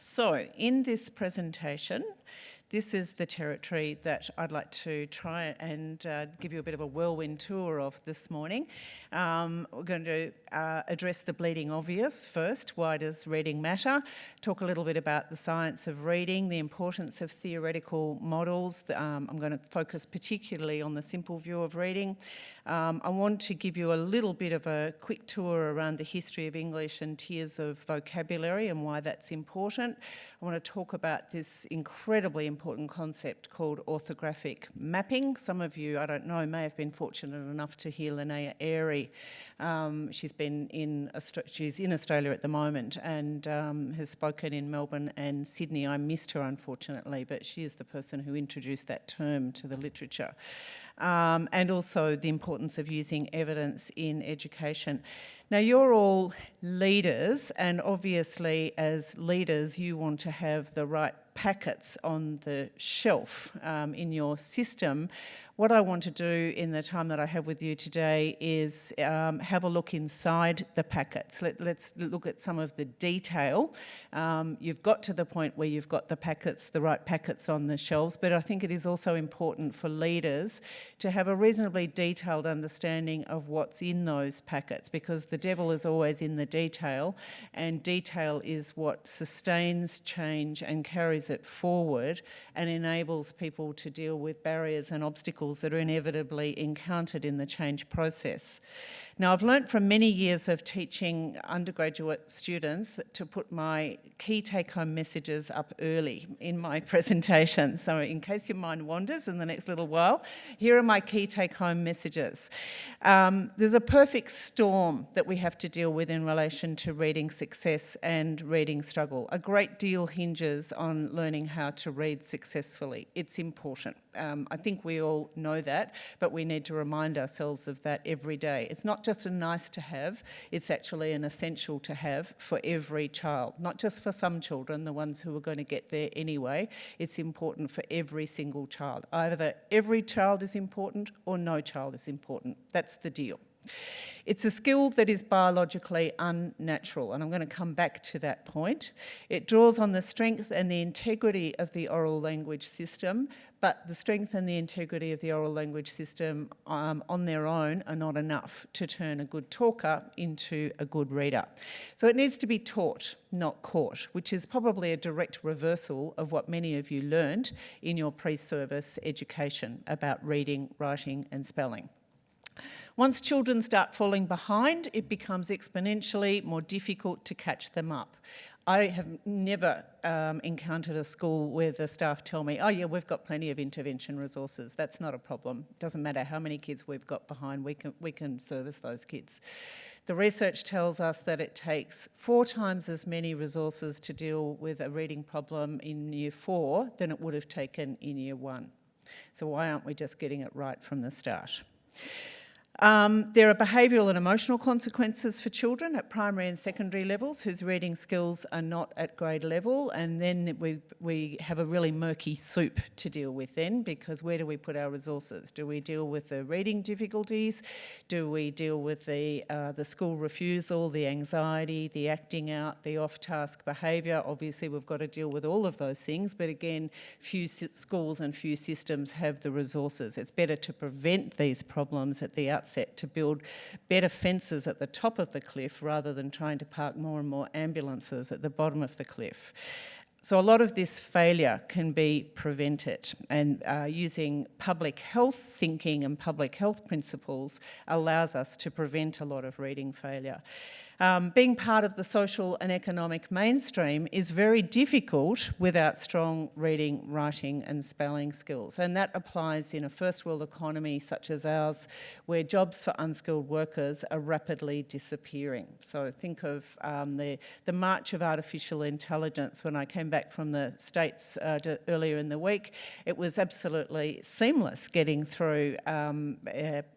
So, in this presentation, this is the territory that I'd like to try and give you a bit of a whirlwind tour of this morning. We're going to address the bleeding obvious first. Why does reading matter? Talk a little bit about the science of reading, the importance of theoretical models. I'm going to focus particularly on the simple view of reading. I want to give you a little bit of a quick tour around the history of English and tiers of vocabulary and why that's important. I want to talk about this incredibly important concept called orthographic mapping. Some of you, I don't know, may have been fortunate enough to hear Linnea Airy. She's in Australia at the moment and has spoken in Melbourne and Sydney. I missed her, unfortunately, but she is the person who introduced that term to the literature. And also the importance of using evidence in education. Now, you're all leaders, and obviously as leaders you want to have the right packets on the shelf in your system. What I want to do in the time that I have with you today is have a look inside the packets. Let's look at some of the detail. You've got to the point where you've got the packets, the right packets on the shelves, but I think it is also important for leaders to have a reasonably detailed understanding of what's in those packets, because the devil is always in the detail, and detail is what sustains change and carries it forward and enables people to deal with barriers and obstacles that are inevitably encountered in the change process. Now, I've learnt from many years of teaching undergraduate students to put my key take-home messages up early in my presentation. So in case your mind wanders in the next little while, here are my key take-home messages. There's a perfect storm that we have to deal with in relation to reading success and reading struggle. A great deal hinges on learning how to read successfully. It's important. I think we all know that, but we need to remind ourselves of that every day. It's not just a nice to have, it's actually an essential to have for every child, not just for some children, the ones who are going to get there anyway. It's important for every single child. Either every child is important or no child is important. That's the deal. It's a skill that is biologically unnatural, and I'm going to come back to that point. It draws on the strength and the integrity of the oral language system, but the strength and the integrity of the oral language system on their own are not enough to turn a good talker into a good reader. So it needs to be taught, not caught, which is probably a direct reversal of what many of you learned in your pre-service education about reading, writing and spelling. Once children start falling behind, it becomes exponentially more difficult to catch them up. I have never encountered a school where the staff tell me, oh yeah, we've got plenty of intervention resources. That's not a problem. It doesn't matter how many kids we've got behind, we can service those kids. The research tells us that it takes 4 times as many resources to deal with a reading problem in year 4 than it would have taken in year 1. So why aren't we just getting it right from the start? There are behavioural and emotional consequences for children at primary and secondary levels whose reading skills are not at grade level, and then we have a really murky soup to deal with then, because where do we put our resources? Do we deal with the reading difficulties? Do we deal with the school refusal, the anxiety, the acting out, the off-task behaviour? Obviously we've got to deal with all of those things, but again, few schools and few systems have the resources. It's better to prevent these problems at the outset, to build better fences at the top of the cliff rather than trying to park more and more ambulances at the bottom of the cliff. So a lot of this failure can be prevented, and using public health thinking and public health principles allows us to prevent a lot of reading failure. Being part of the social and economic mainstream is very difficult without strong reading, writing and spelling skills, and that applies in a first world economy such as ours, where jobs for unskilled workers are rapidly disappearing. So think of the march of artificial intelligence. When I came back from the States earlier in the week, it was absolutely seamless getting through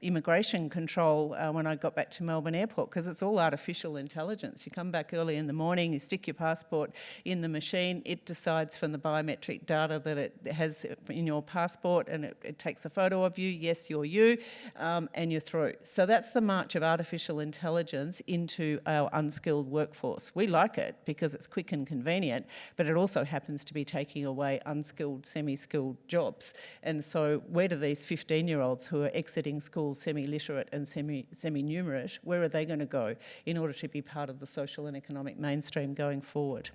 immigration control when I got back to Melbourne Airport, because it's all artificial artificial intelligence. You come back early in the morning, you stick your passport in the machine, it decides from the biometric data that it has in your passport, and it takes a photo of you, yes, you're you, and you're through. So that's the march of artificial intelligence into our unskilled workforce. We like it because it's quick and convenient, but it also happens to be taking away unskilled, semi-skilled jobs. And so where do these 15-year-olds who are exiting school semi-literate and semi-numerate, where are they going to go in order to be part of the social and economic mainstream going forward?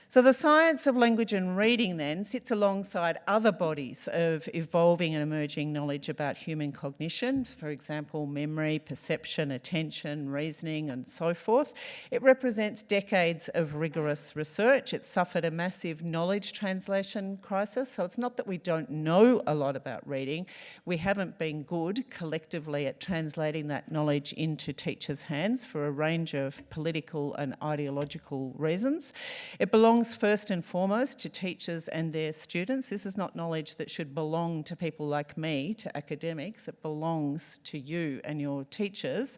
So the science of language and reading then sits alongside other bodies of evolving and emerging knowledge about human cognition, for example, memory, perception, attention, reasoning, and so forth. It represents decades of rigorous research. It suffered a massive knowledge translation crisis, so it's not that we don't know a lot about reading. We haven't been good collectively at translating that knowledge into teachers' hands for a range of political and ideological reasons. It belongs first and foremost to teachers and their students. This is not knowledge that should belong to people like me, to academics. It belongs to you and your teachers.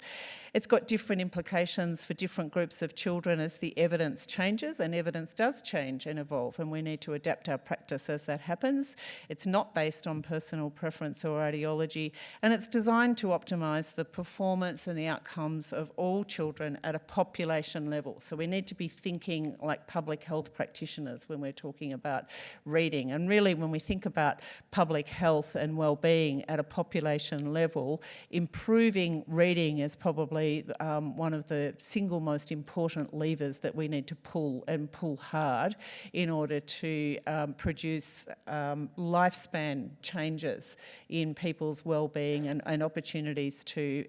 It's got different implications for different groups of children as the evidence changes, and evidence does change and evolve, and we need to adapt our practice as that happens. It's not based on personal preference or ideology, and it's designed to optimise the performance and the outcomes of all children at a population level. So we need to be thinking like public health practitioners when we're talking about reading. And really, when we think about public health and well-being at a population level, improving reading is probably one of the single most important levers that we need to pull, and pull hard, in order to produce lifespan changes in people's well-being and opportunities to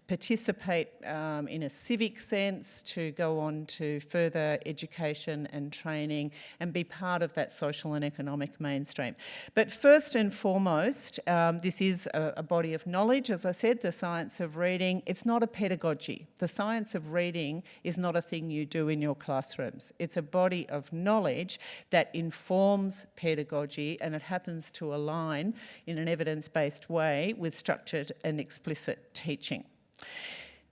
participate in a civic sense, to go on to further education and training and be part of that social and economic mainstream. But first and foremost, this is a body of knowledge, as I said, the science of reading. It's not a pedagogy. The science of reading is not a thing you do in your classrooms. It's a body of knowledge that informs pedagogy, and it happens to align in an evidence-based way with structured and explicit teaching.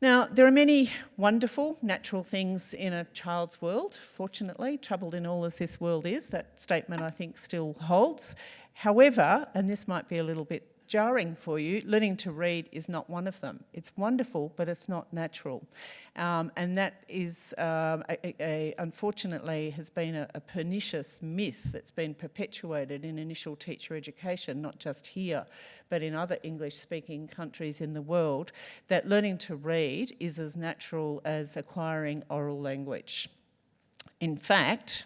Now, there are many wonderful natural things in a child's world, fortunately. Troubled in all as this world is, that statement I think still holds. However, and this might be a little bit jarring for you, learning to read is not one of them. It's wonderful, but it's not natural. And that is, unfortunately, has been a pernicious myth that's been perpetuated in initial teacher education, not just here, but in other English-speaking countries in the world, that learning to read is as natural as acquiring oral language. In fact,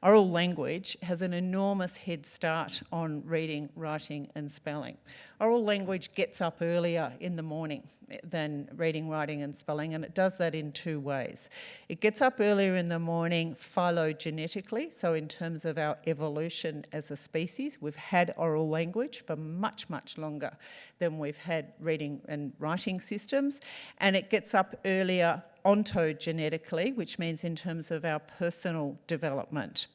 oral language has an enormous head start on reading, writing and spelling. Oral language gets up earlier in the morning than reading, writing and spelling, and it does that in two ways. It gets up earlier in the morning phylogenetically, so in terms of our evolution as a species, we've had oral language for much, much longer than we've had reading and writing systems, and it gets up earlier ontogenetically, which means in terms of our personal development.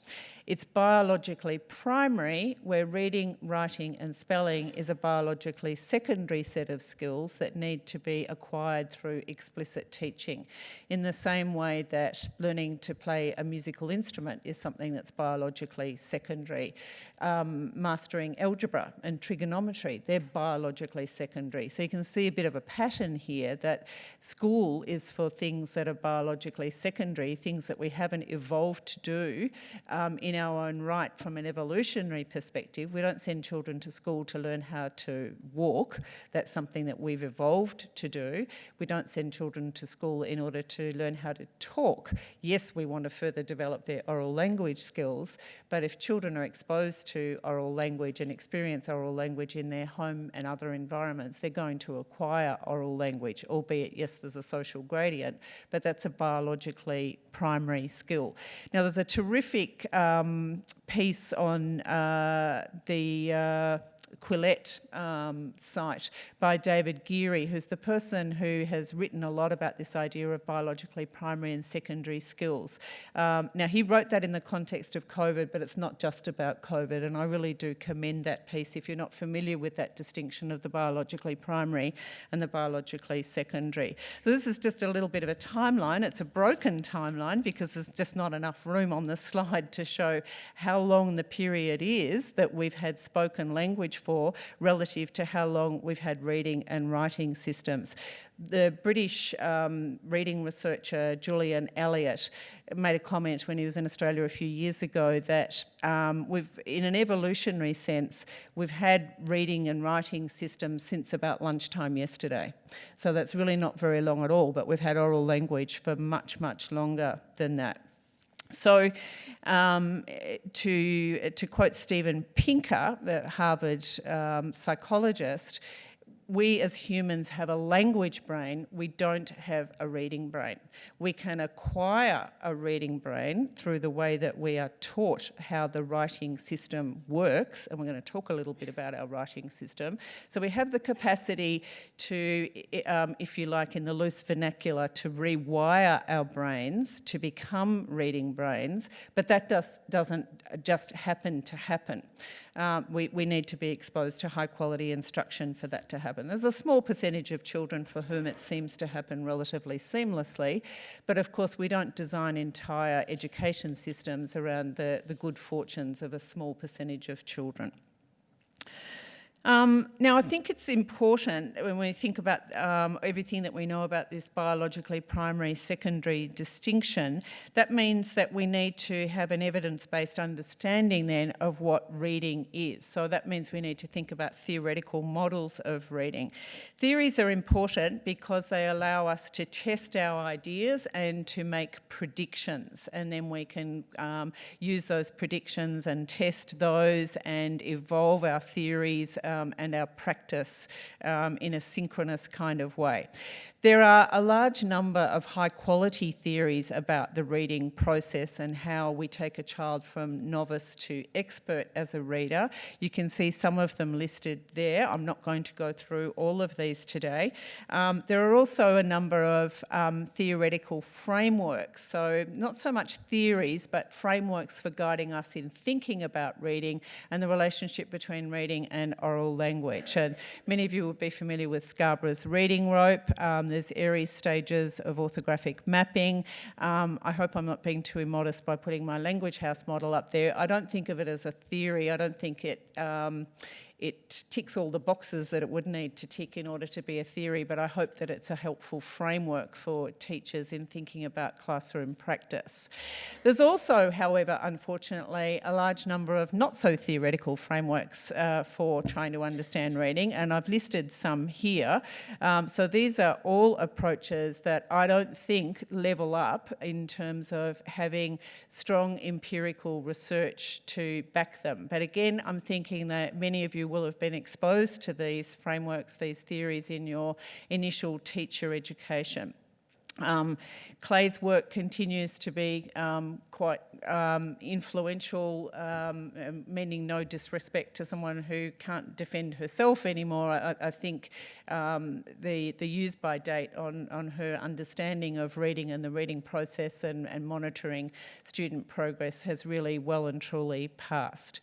It's biologically primary, where reading, writing and spelling is a biologically secondary set of skills that need to be acquired through explicit teaching, in the same way that learning to play a musical instrument is something that's biologically secondary. Mastering algebra and trigonometry, they're biologically secondary. So you can see a bit of a pattern here that school is for things that are biologically secondary, things that we haven't evolved to do in our own right from an evolutionary perspective. We don't send children to school to learn how to walk. That's something that we've evolved to do. We don't send children to school in order to learn how to talk. Yes, we want to further develop their oral language skills, but if children are exposed to oral language and experience oral language in their home and other environments, they're going to acquire oral language, albeit, yes, there's a social gradient, but that's a biologically primary skill. Now, there's a terrific piece on the Quillette site by David Geary, who's the person who has written a lot about this idea of biologically primary and secondary skills. Now, he wrote that in the context of COVID, but it's not just about COVID, and I really do commend that piece if you're not familiar with that distinction of the biologically primary and the biologically secondary. So this is just a little bit of a timeline. It's a broken timeline because there's just not enough room on the slide to show how long the period is that we've had spoken language for relative to how long we've had reading and writing systems. The British reading researcher Julian Elliott made a comment when he was in Australia a few years ago that in an evolutionary sense, we've had reading and writing systems since about lunchtime yesterday. So that's really not very long at all, but we've had oral language for much, much longer than that. So to quote Steven Pinker, the Harvard psychologist, we as humans have a language brain, we don't have a reading brain. We can acquire a reading brain through the way that we are taught how the writing system works, and we're going to talk a little bit about our writing system. So we have the capacity to, if you like, in the loose vernacular, to rewire our brains to become reading brains, but that doesn't just happen to happen. We need to be exposed to high quality instruction for that to happen. There's a small percentage of children for whom it seems to happen relatively seamlessly, but of course we don't design entire education systems around the good fortunes of a small percentage of children. Now, I think it's important when we think about everything that we know about this biologically primary, secondary distinction, that means that we need to have an evidence-based understanding then of what reading is. So that means we need to think about theoretical models of reading. Theories are important because they allow us to test our ideas and to make predictions, and then we can use those predictions and test those and evolve our theories and our practice in a synchronous kind of way. There are a large number of high-quality theories about the reading process and how we take a child from novice to expert as a reader. You can see some of them listed there. I'm not going to go through all of these today. There are also a number of theoretical frameworks, so not so much theories, but frameworks for guiding us in thinking about reading and the relationship between reading and oral language. And many of you will be familiar with Scarborough's reading rope. There's Aries stages of orthographic mapping. I hope I'm not being too immodest by putting my language house model up there. I don't think of it as a theory. I don't think it ticks all the boxes that it would need to tick in order to be a theory, but I hope that it's a helpful framework for teachers in thinking about classroom practice. There's also, however, unfortunately, a large number of not-so-theoretical frameworks for trying to understand reading, and I've listed some here. So these are all approaches that I don't think level up in terms of having strong empirical research to back them. But again, I'm thinking that many of you will have been exposed to these frameworks, these theories in your initial teacher education. Clay's work continues to be quite influential, meaning no disrespect to someone who can't defend herself anymore. I think the use-by date on her understanding of reading and the reading process and monitoring student progress has really well and truly passed.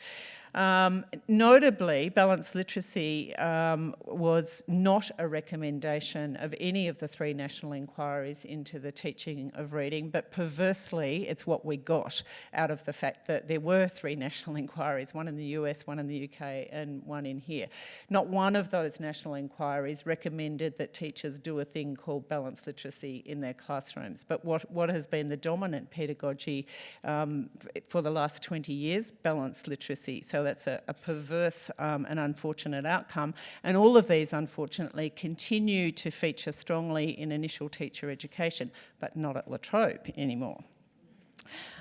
Notably, balanced literacy was not a recommendation of any of the 3 national inquiries into the teaching of reading, but perversely, it's what we got out of the fact that there were 3 national inquiries, one in the US, one in the UK, and one in here. Not one of those national inquiries recommended that teachers do a thing called balanced literacy in their classrooms. But what has been the dominant pedagogy for the last 20 years? Balanced literacy. So that's a perverse and unfortunate outcome. And all of these, unfortunately, continue to feature strongly in initial teacher education, but not at La Trobe anymore.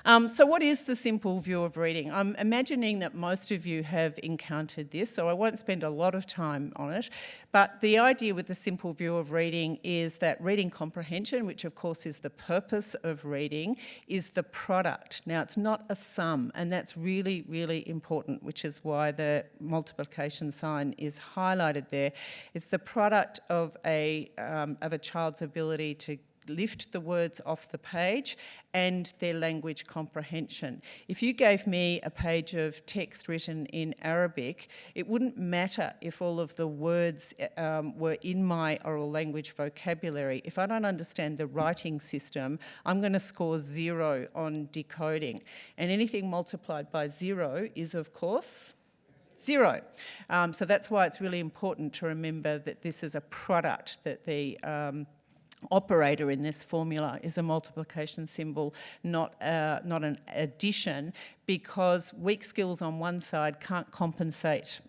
So what is the simple view of reading? I'm imagining that most of you have encountered this, so I won't spend a lot of time on it. But the idea with the simple view of reading is that reading comprehension, which of course is the purpose of reading, is the product. Now, it's not a sum, and that's really, really important, which is why the multiplication sign is highlighted there. It's the product of a child's ability to lift the words off the page and their language comprehension. If you gave me a page of text written in Arabic, it wouldn't matter if all of the words were in my oral language vocabulary. If I don't understand the writing system, I'm going to score 0 on decoding. And anything multiplied by 0 is, of course, 0. So that's why it's really important to remember that this is a product, that the operator in this formula is a multiplication symbol, not an addition, because weak skills on one side can't compensate,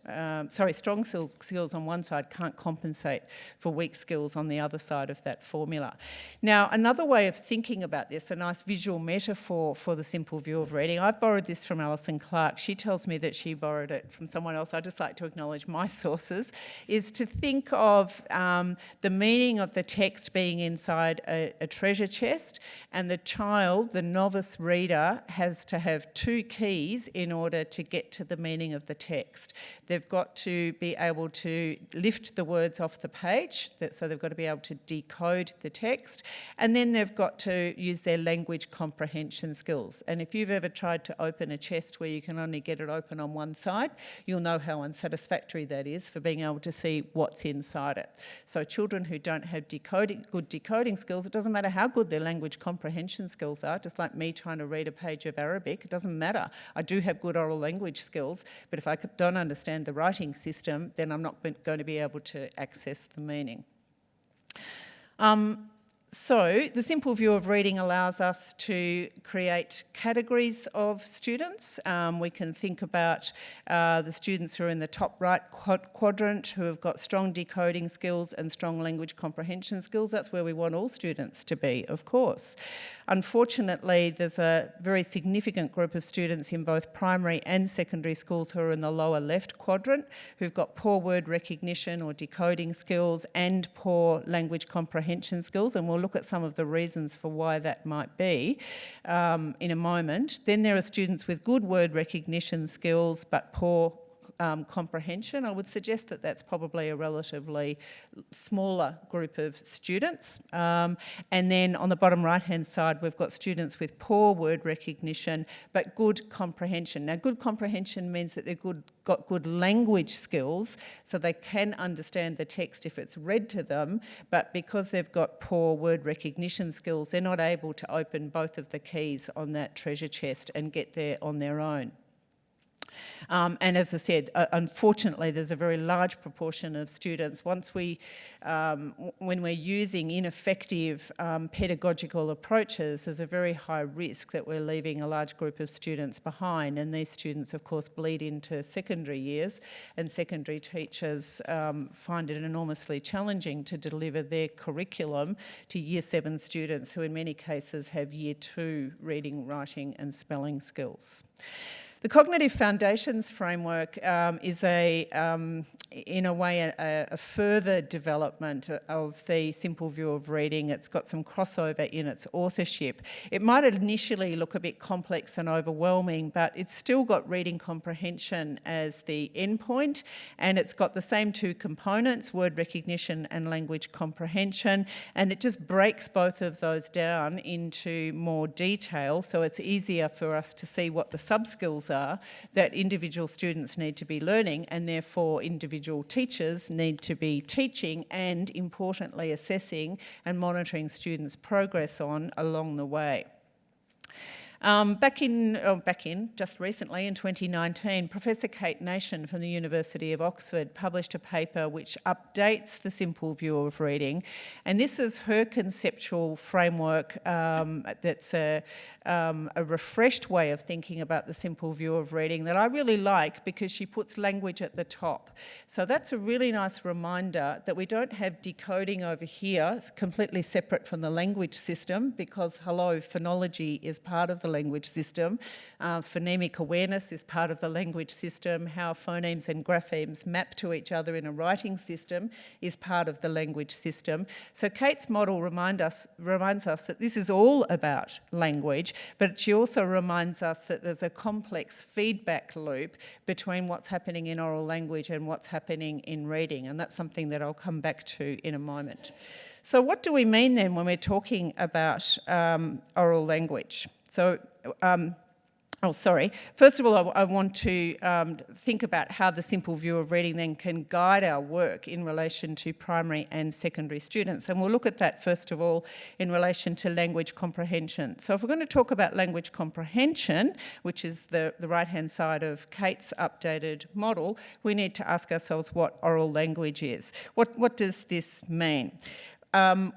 strong skills on one side can't compensate for weak skills on the other side of that formula. Now, another way of thinking about this, a nice visual metaphor for the simple view of reading, I've borrowed this from Alison Clark. She tells me that she borrowed it from someone else. I just like to acknowledge my sources, is to think of the meaning of the text being inside a treasure chest, and the child, the novice reader, has to have 2 keys in order to get to the meaning of the text. They've got to be able to lift the words off the page, so they've got to be able to decode the text, and then they've got to use their language comprehension skills. And if you've ever tried to open a chest where you can only get it open on one side, you'll know how unsatisfactory that is for being able to see what's inside it. So children who don't have good decoding skills, it doesn't matter how good their language comprehension skills are, just like me trying to read a page of Arabic, it doesn't matter. I do have good oral language skills, but if I don't understand the writing system, then I'm not going to be able to access the meaning. So the simple view of reading allows us to create categories of students. We can think about the students who are in the top right quadrant who have got strong decoding skills and strong language comprehension skills. That's where we want all students to be, of course. Unfortunately, there's a very significant group of students in both primary and secondary schools who are in the lower left quadrant who've got poor word recognition or decoding skills and poor language comprehension skills, and we'll look at some of the reasons for why that might be in a moment. Then there are students with good word recognition skills but poor comprehension. I would suggest that that's probably a relatively smaller group of students. And then on the bottom right-hand side, we've got students with poor word recognition but good comprehension. Now, good comprehension means that they've got good language skills, so they can understand the text if it's read to them, but because they've got poor word recognition skills, they're not able to open both of the keys on that treasure chest and get there on their own. And as I said, unfortunately, there's a very large proportion of students, when we're using ineffective pedagogical approaches, there's a very high risk that we're leaving a large group of students behind. And these students, of course, bleed into secondary years, and secondary teachers find it enormously challenging to deliver their curriculum to Year 7 students who in many cases have Year 2 reading, writing and spelling skills. The Cognitive Foundations Framework is in a way, a further development of the simple view of reading. It's got some crossover in its authorship. It might initially look a bit complex and overwhelming, but it's still got reading comprehension as the endpoint, and it's got the same 2 components, word recognition and language comprehension, and it just breaks both of those down into more detail, so it's easier for us to see what the sub-skills are that individual students need to be learning, and therefore individual teachers need to be teaching and, importantly, assessing and monitoring students' progress on along the way. Just recently in 2019, Professor Kate Nation from the University of Oxford published a paper which updates the simple view of reading, and this is her conceptual framework that's a refreshed way of thinking about the simple view of reading that I really like, because she puts language at the top. So that's a really nice reminder that we don't have decoding over here, completely separate from the language system, because, hello, phonology is part of the the language system. Phonemic awareness is part of the language system. How phonemes and graphemes map to each other in a writing system is part of the language system. So Kate's model reminds us that this is all about language, but she also reminds us that there's a complex feedback loop between what's happening in oral language and what's happening in reading, and that's something that I'll come back to in a moment. So what do we mean then when we're talking about oral language? So, First of all, I want to think about how the simple view of reading then can guide our work in relation to primary and secondary students. And we'll look at that, first of all, in relation to language comprehension. So if we're going to talk about language comprehension, which is the right-hand side of Kate's updated model, we need to ask ourselves what oral language is. What does this mean?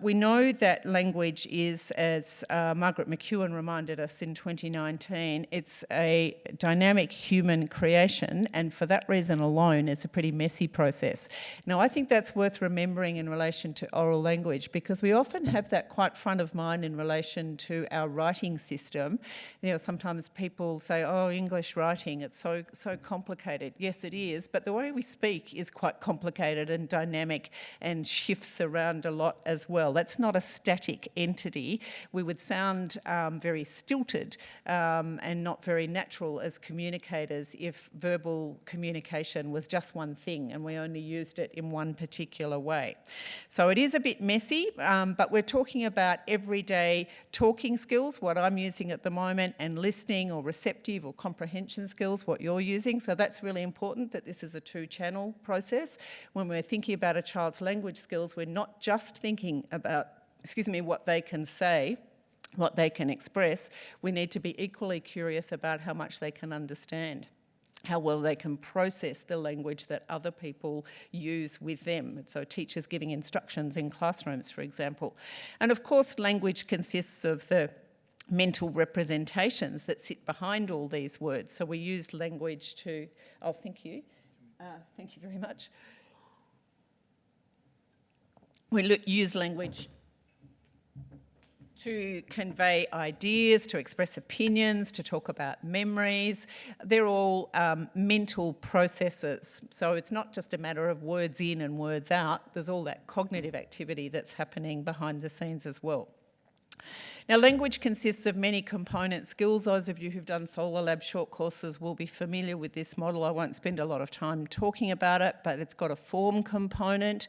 We know that language is, as Margaret McEwen reminded us in 2019, it's a dynamic human creation, and for that reason alone, it's a pretty messy process. Now, I think that's worth remembering in relation to oral language, because we often have that quite front of mind in relation to our writing system. You know, sometimes people say, oh, English writing, it's so complicated. Yes, it is, but the way we speak is quite complicated and dynamic and shifts around a lot as well. That's not a static entity. We would sound very stilted and not very natural as communicators if verbal communication was just one thing and we only used it in one particular way. So it is a bit messy, but we're talking about everyday talking skills, what I'm using at the moment, and listening or receptive or comprehension skills, what you're using. So that's really important, that this is a two-channel process. When we're thinking about a child's language skills, we're not just thinking about, what they can say, what they can express. We need to be equally curious about how much they can understand, how well they can process the language that other people use with them. So teachers giving instructions in classrooms, for example. And of course, language consists of the mental representations that sit behind all these words. So we use language to, oh, thank you. Thank you very much. We use language to convey ideas, to express opinions, to talk about memories. They're all mental processes. So it's not just a matter of words in and words out. There's all that cognitive activity that's happening behind the scenes as well. Now, language consists of many component skills. Those of you who've done Solar Lab short courses will be familiar with this model. I won't spend a lot of time talking about it, but it's got a form component,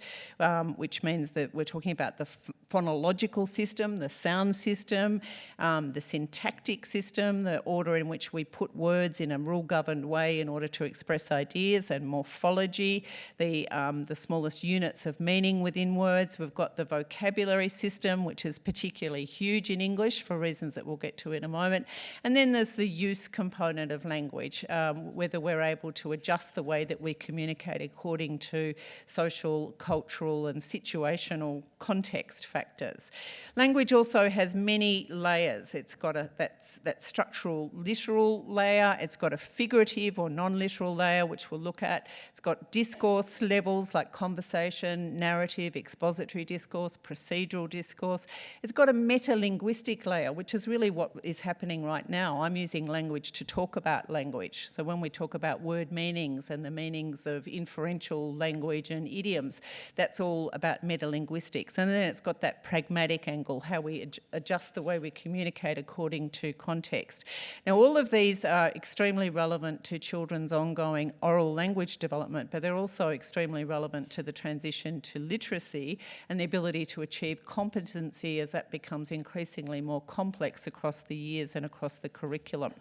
which means that we're talking about the phonological system, the sound system, the syntactic system, the order in which we put words in a rule-governed way in order to express ideas, and morphology, the smallest units of meaning within words. We've got the vocabulary system, which is particularly huge in English for reasons that we'll get to in a moment. And then there's the use component of language, whether we're able to adjust the way that we communicate according to social, cultural and situational context factors. Language also has many layers. It's got that structural literal layer, it's got a figurative or non-literal layer, which we'll look at. It's got discourse levels like conversation, narrative, expository discourse, procedural discourse. It's got a meta-linguistic layer, which is really what is happening right now. I'm using language to talk about language. So when we talk about word meanings and the meanings of inferential language and idioms, that's all about metalinguistics. And then it's got that pragmatic angle, how we adjust the way we communicate according to context. Now, all of these are extremely relevant to children's ongoing oral language development, but they're also extremely relevant to the transition to literacy and the ability to achieve competency as that becomes increasingly more complex across the years and across the curriculum.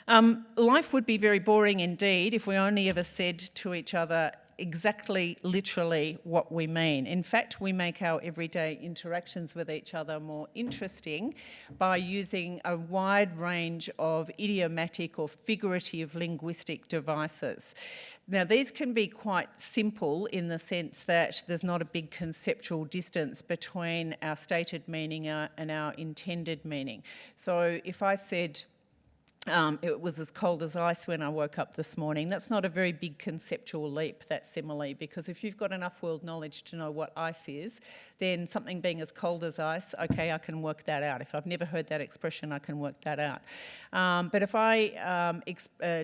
Life would be very boring indeed if we only ever said to each other exactly, literally what we mean. In fact, we make our everyday interactions with each other more interesting by using a wide range of idiomatic or figurative linguistic devices. Now, these can be quite simple in the sense that there's not a big conceptual distance between our stated meaning and our intended meaning. So if I said, It was as cold as ice when I woke up this morning. That's not a very big conceptual leap, that simile, because if you've got enough world knowledge to know what ice is, then something being as cold as ice, okay, I can work that out. If I've never heard that expression, I can work that out. But if I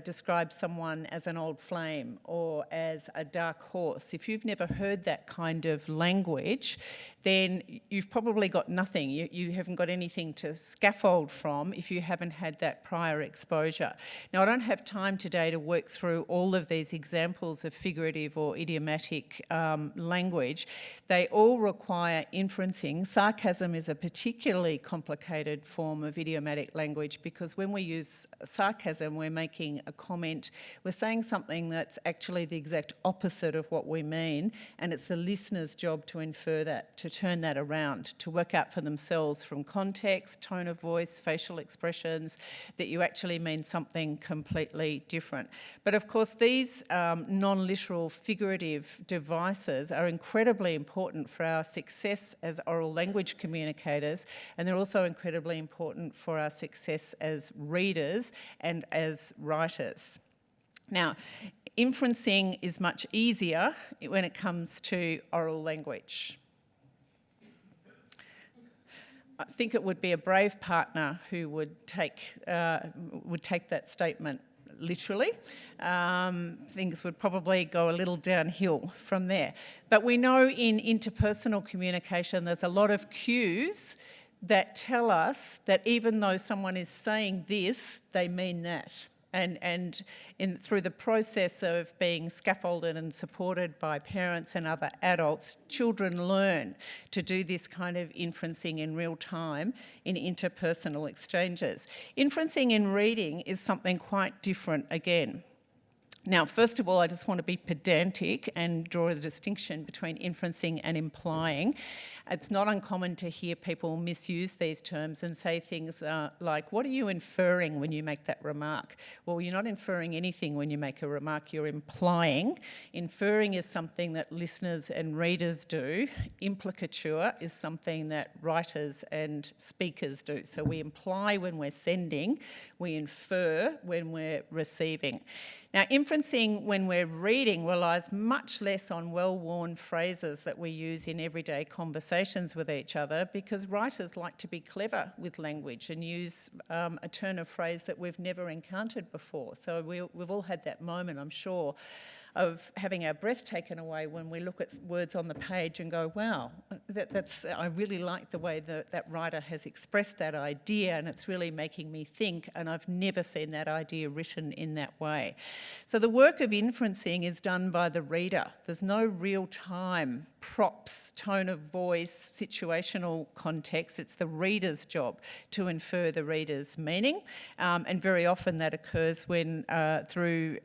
describe someone as an old flame or as a dark horse, if you've never heard that kind of language, then you've probably got nothing. You haven't got anything to scaffold from if you haven't had that prior exposure. Now, I don't have time today to work through all of these examples of figurative or idiomatic language. They all require inferencing. Sarcasm is a particularly complicated form of idiomatic language because when we use sarcasm, we're making a comment, we're saying something that's actually the exact opposite of what we mean, and it's the listener's job to infer that, to turn that around, to work out for themselves from context, tone of voice, facial expressions, that you actually mean something completely different. But of course, these non-literal figurative devices are incredibly important for our success as oral language communicators, and they're also incredibly important for our success as readers and as writers. Now, inferencing is much easier when it comes to oral language. I think it would be a brave partner who would take that statement literally. Things would probably go a little downhill from there. But we know in interpersonal communication there's a lot of cues that tell us that even though someone is saying this, they mean that. And through the process of being scaffolded and supported by parents and other adults, children learn to do this kind of inferencing in real time in interpersonal exchanges. Inferencing in reading is something quite different again. Now, first of all, I just want to be pedantic and draw the distinction between inferencing and implying. It's not uncommon to hear people misuse these terms and say things like, what are you inferring when you make that remark? Well, you're not inferring anything when you make a remark, you're implying. Inferring is something that listeners and readers do. Implicature is something that writers and speakers do. So we imply when we're sending, we infer when we're receiving. Now, inferencing when we're reading relies much less on well-worn phrases that we use in everyday conversations with each other because writers like to be clever with language and use a turn of phrase that we've never encountered before. So we've all had that moment, I'm sure, of having our breath taken away when we look at words on the page and go, wow, I really like the way that writer has expressed that idea and it's really making me think, and I've never seen that idea written in that way. So the work of inferencing is done by the reader. There's no real-time props, tone of voice, situational context. It's the reader's job to infer the reader's meaning, and very often that occurs when through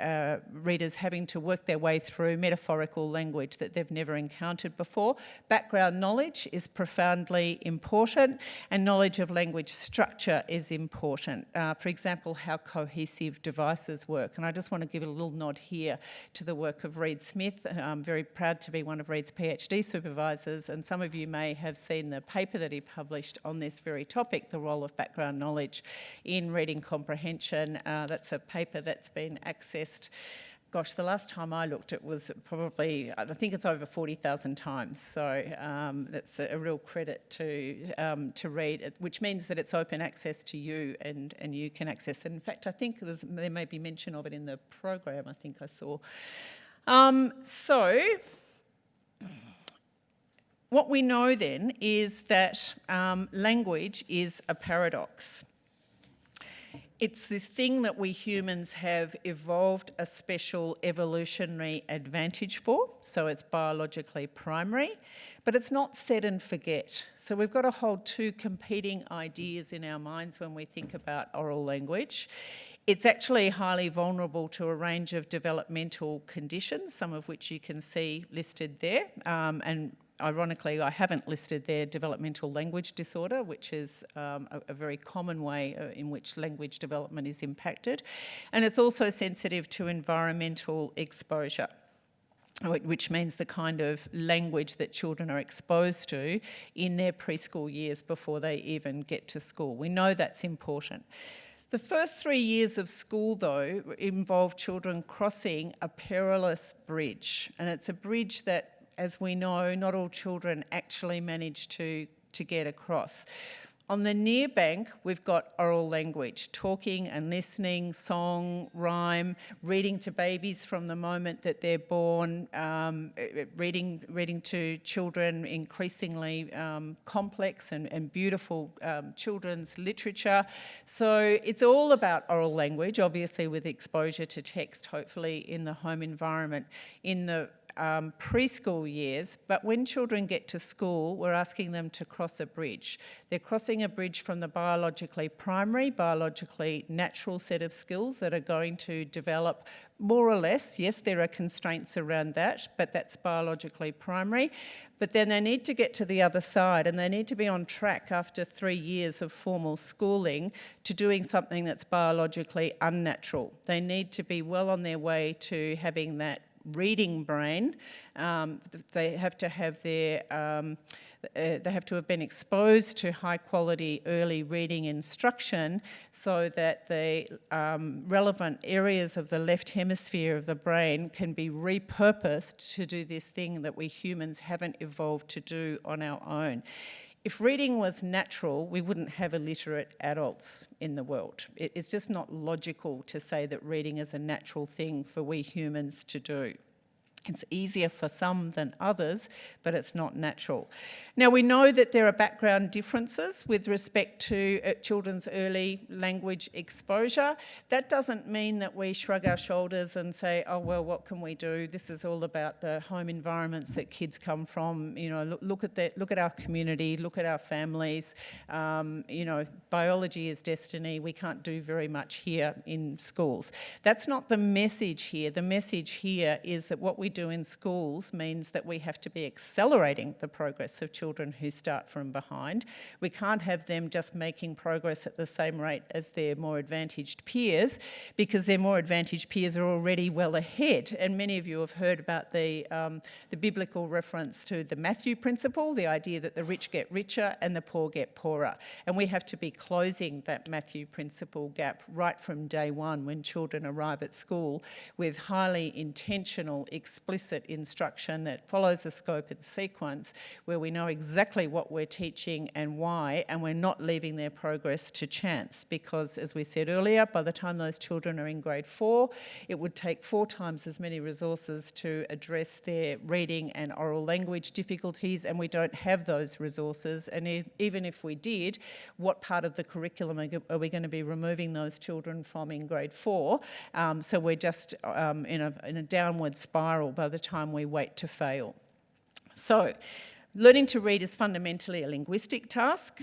readers having to work their way through metaphorical language that they've never encountered before. Background knowledge is profoundly important, and knowledge of language structure is important. For example, how cohesive devices work. And I just want to give a little nod here to the work of Reed Smith. I'm very proud to be one of Reed's PhD supervisors, and some of you may have seen the paper that he published on this very topic, the role of background knowledge in reading comprehension. That's a paper that's been accessed. Gosh, the last time I looked, it was probably, I think it's over 40,000 times. So that's a real credit to Reed, which means that it's open access to you and you can access it. In fact, I think there may be mention of it in the program, I think I saw. So what we know then is that language is a paradox. It's this thing that we humans have evolved a special evolutionary advantage for, so it's biologically primary, but it's not set and forget. So we've got to hold two competing ideas in our minds when we think about oral language. It's actually highly vulnerable to a range of developmental conditions, some of which you can see listed there, and ironically, I haven't listed their developmental language disorder, which is a very common way in which language development is impacted. And it's also sensitive to environmental exposure, which means the kind of language that children are exposed to in their preschool years before they even get to school. We know that's important. The first 3 years of school, though, involve children crossing a perilous bridge. And it's a bridge that, as we know, not all children actually manage to get across. On the near bank, we've got oral language, talking and listening, song, rhyme, reading to babies from the moment that they're born, reading to children increasingly complex and beautiful children's literature. So it's all about oral language, obviously with exposure to text, hopefully in the home environment, in the preschool years, but when children get to school, we're asking them to cross a bridge. They're crossing a bridge from the biologically primary, biologically natural set of skills that are going to develop more or less. Yes, there are constraints around that, but that's biologically primary. But then they need to get to the other side, and they need to be on track after 3 years of formal schooling to doing something that's biologically unnatural. They need to be well on their way to having that reading brain. They have to have been exposed to high quality early reading instruction so that the relevant areas of the left hemisphere of the brain can be repurposed to do this thing that we humans haven't evolved to do on our own. If reading was natural, we wouldn't have illiterate adults in the world. It's just not logical to say that reading is a natural thing for we humans to do. It's easier for some than others, but it's not natural. Now, we know that there are background differences with respect to children's early language exposure. That doesn't mean that we shrug our shoulders and say, oh, well, what can we do? This is all about the home environments that kids come from. You know, look at our community, look at our families. You know, biology is destiny. We can't do very much here in schools. That's not the message here. The message here is that what we do in schools means that we have to be accelerating the progress of children who start from behind. We can't have them just making progress at the same rate as their more advantaged peers, because their more advantaged peers are already well ahead. And many of you have heard about the biblical reference to the Matthew principle, the idea that the rich get richer and the poor get poorer. And we have to be closing that Matthew principle gap right from day one when children arrive at school with highly intentional, explicit instruction that follows a scope and sequence where we know exactly what we're teaching and why, and we're not leaving their progress to chance, because, as we said earlier, by the time those children are in grade 4, it would take 4 times as many resources to address their reading and oral language difficulties, and we don't have those resources. And even if we did, what part of the curriculum are we going to be removing those children from in grade 4? So we're just in a downward spiral by the time we wait to fail. So, learning to read is fundamentally a linguistic task.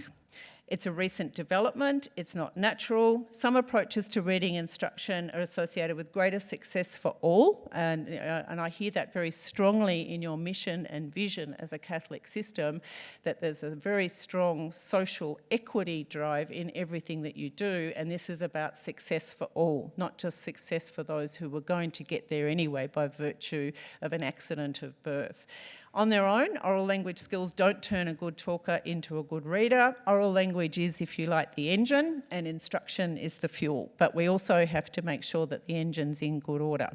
It's a recent development, it's not natural. Some approaches to reading instruction are associated with greater success for all, and I hear that very strongly in your mission and vision as a Catholic system, that there's a very strong social equity drive in everything that you do, and this is about success for all, not just success for those who were going to get there anyway by virtue of an accident of birth. On their own, oral language skills don't turn a good talker into a good reader. Oral language is, if you like, the engine, and instruction is the fuel. But we also have to make sure that the engine's in good order.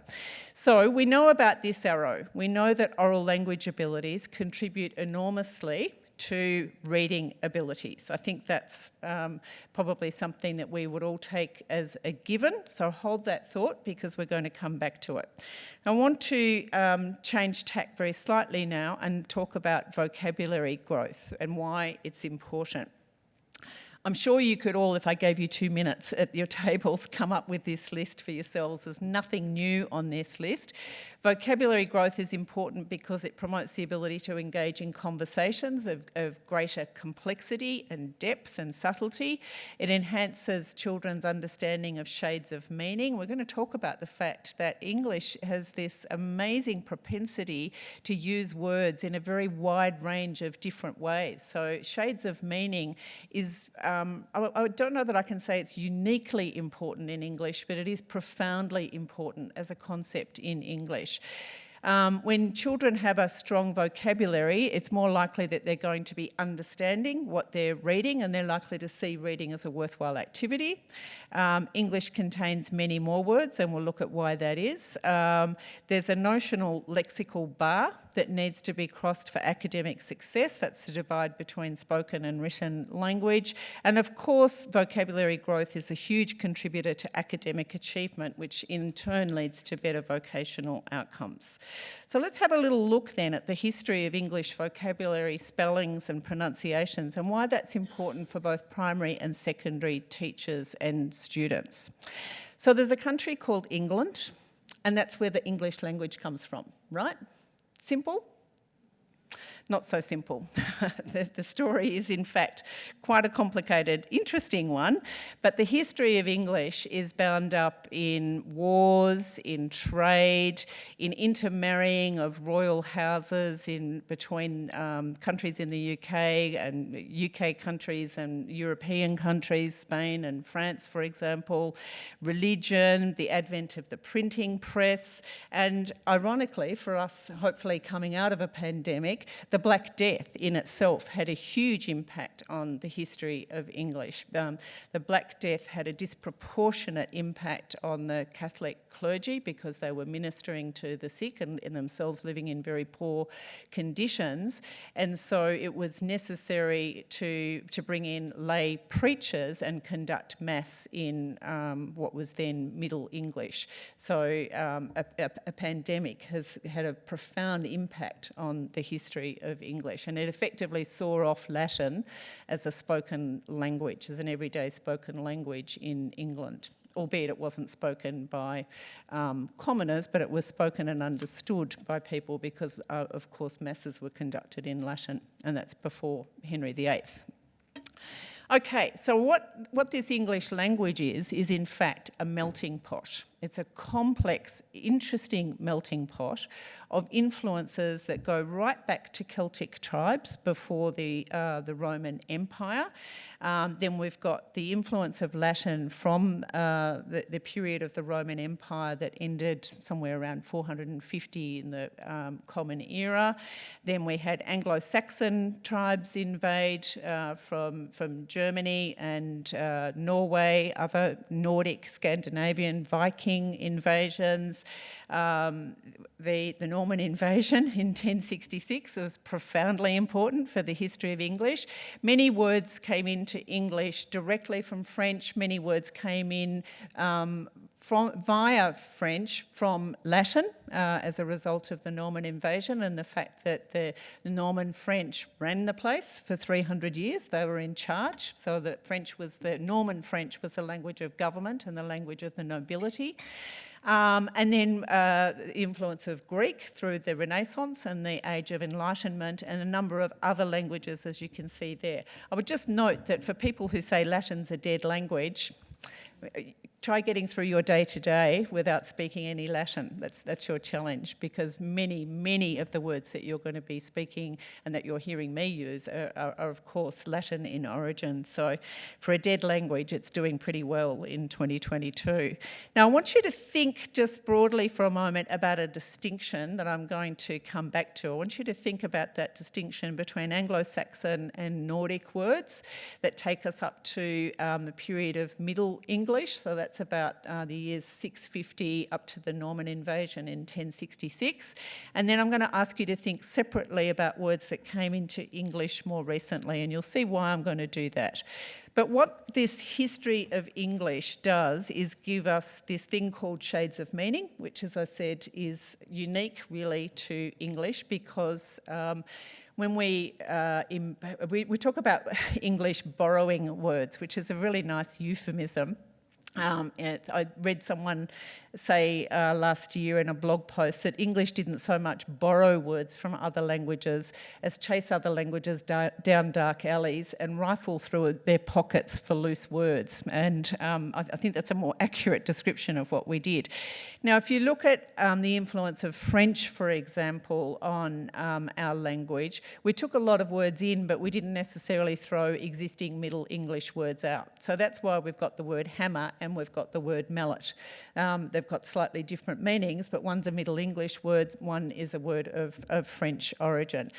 So we know about this arrow. We know that oral language abilities contribute enormously to reading abilities. I think that's probably something that we would all take as a given, so hold that thought because we're going to come back to it. I want to change tack very slightly now and talk about vocabulary growth and why it's important. I'm sure you could all, if I gave you 2 minutes at your tables, come up with this list for yourselves. There's nothing new on this list. Vocabulary growth is important because it promotes the ability to engage in conversations of greater complexity and depth and subtlety. It enhances children's understanding of shades of meaning. We're going to talk about the fact that English has this amazing propensity to use words in a very wide range of different ways. So shades of meaning is... I don't know that I can say it's uniquely important in English, but it is profoundly important as a concept in English. When children have a strong vocabulary, it's more likely that they're going to be understanding what they're reading, and they're likely to see reading as a worthwhile activity. English contains many more words, and we'll look at why that is. There's a notional lexical bar that needs to be crossed for academic success. That's the divide between spoken and written language. And of course, vocabulary growth is a huge contributor to academic achievement, which in turn leads to better vocational outcomes. So let's have a little look then at the history of English vocabulary, spellings and pronunciations, and why that's important for both primary and secondary teachers and students. So there's a country called England, and that's where the English language comes from, right? Simple? Not so simple. The story is in fact quite a complicated, interesting one, but the history of English is bound up in wars, in trade, in intermarrying of royal houses between countries in the UK and UK countries and European countries, Spain and France, for example, religion, the advent of the printing press, and ironically for us, hopefully coming out of a pandemic, the Black Death in itself had a huge impact on the history of English. The Black Death had a disproportionate impact on the Catholic clergy because they were ministering to the sick and themselves living in very poor conditions. And so it was necessary to bring in lay preachers and conduct mass in what was then Middle English. So a pandemic has had a profound impact on the history of English, and it effectively saw off Latin as a spoken language, as an everyday spoken language in England, albeit it wasn't spoken by commoners, but it was spoken and understood by people because, of course, masses were conducted in Latin, and that's before Henry VIII. Okay, so what this English language is in fact a melting pot. It's a complex, interesting melting pot of influences that go right back to Celtic tribes before the Roman Empire. Then we've got the influence of Latin from the period of the Roman Empire that ended somewhere around 450 in the Common Era. Then we had Anglo-Saxon tribes invade from Germany and Norway, other Nordic, Scandinavian, Viking invasions. The Norman invasion in 1066 was profoundly important for the history of English. Many words came into English directly from French. Many words came in via French from Latin as a result of the Norman invasion and the fact that the Norman French ran the place for 300 years. They were in charge, so that Norman French was the language of government and the language of the nobility. And then the influence of Greek through the Renaissance and the Age of Enlightenment, and a number of other languages, as you can see there. I would just note that for people who say Latin's a dead language, try getting through your day-to-day without speaking any Latin. That's your challenge, because many of the words that you're going to be speaking and that you're hearing me use are of course, Latin in origin. So for a dead language, it's doing pretty well in 2022. Now, I want you to think just broadly for a moment about a distinction that I'm going to come back to. I want you to think about that distinction between Anglo-Saxon and Nordic words that take us up to the period of Middle English. So that's about the years 650 up to the Norman invasion in 1066. And then I'm going to ask you to think separately about words that came into English more recently, and you'll see why I'm going to do that. But what this history of English does is give us this thing called shades of meaning, which, as I said, is unique really to English because when we talk about English borrowing words, which is a really nice euphemism. I read someone say last year in a blog post that English didn't so much borrow words from other languages as chase other languages down dark alleys and rifle through their pockets for loose words. And I think that's a more accurate description of what we did. Now, if you look at the influence of French, for example, on our language, we took a lot of words in, but we didn't necessarily throw existing Middle English words out. So that's why we've got the word hammer and we've got the word mallet. They've got slightly different meanings, but one's a Middle English word, one is a word of French origin.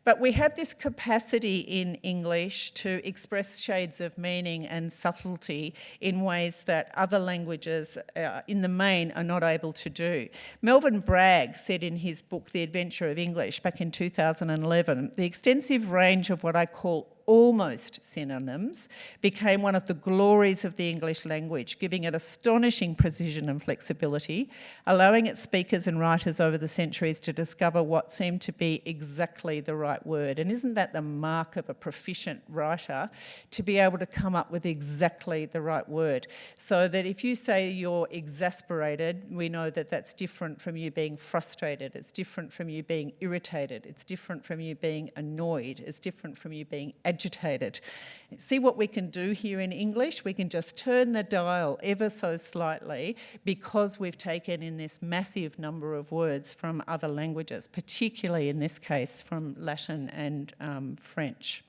But we have this capacity in English to express shades of meaning and subtlety in ways that other languages in the main are not able to do. Melvyn Bragg said in his book, The Adventure of English, back in 2011, the extensive range of what I call almost synonyms became one of the glories of the English language, giving it astonishing precision and flexibility, allowing its speakers and writers over the centuries to discover what seemed to be exactly the right word. And isn't that the mark of a proficient writer, to be able to come up with exactly the right word? So that if you say you're exasperated, we know that that's different from you being frustrated, it's different from you being irritated, it's different from you being annoyed, it's different from you being agitated. See what we can do here in English? We can just turn the dial ever so slightly because we've taken in this massive number of words from other languages, particularly in this case from Latin and French.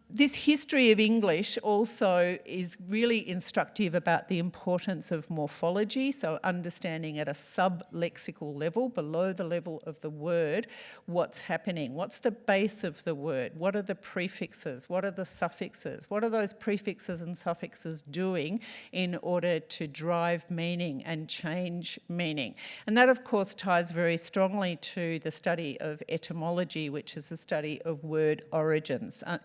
This history of English also is really instructive about the importance of morphology, so understanding at a sub-lexical level, below the level of the word, what's happening. What's the base of the word? What are the prefixes? What are the suffixes? What are those prefixes and suffixes doing in order to drive meaning and change meaning? And that, of course, ties very strongly to the study of etymology, which is the study of word origins. And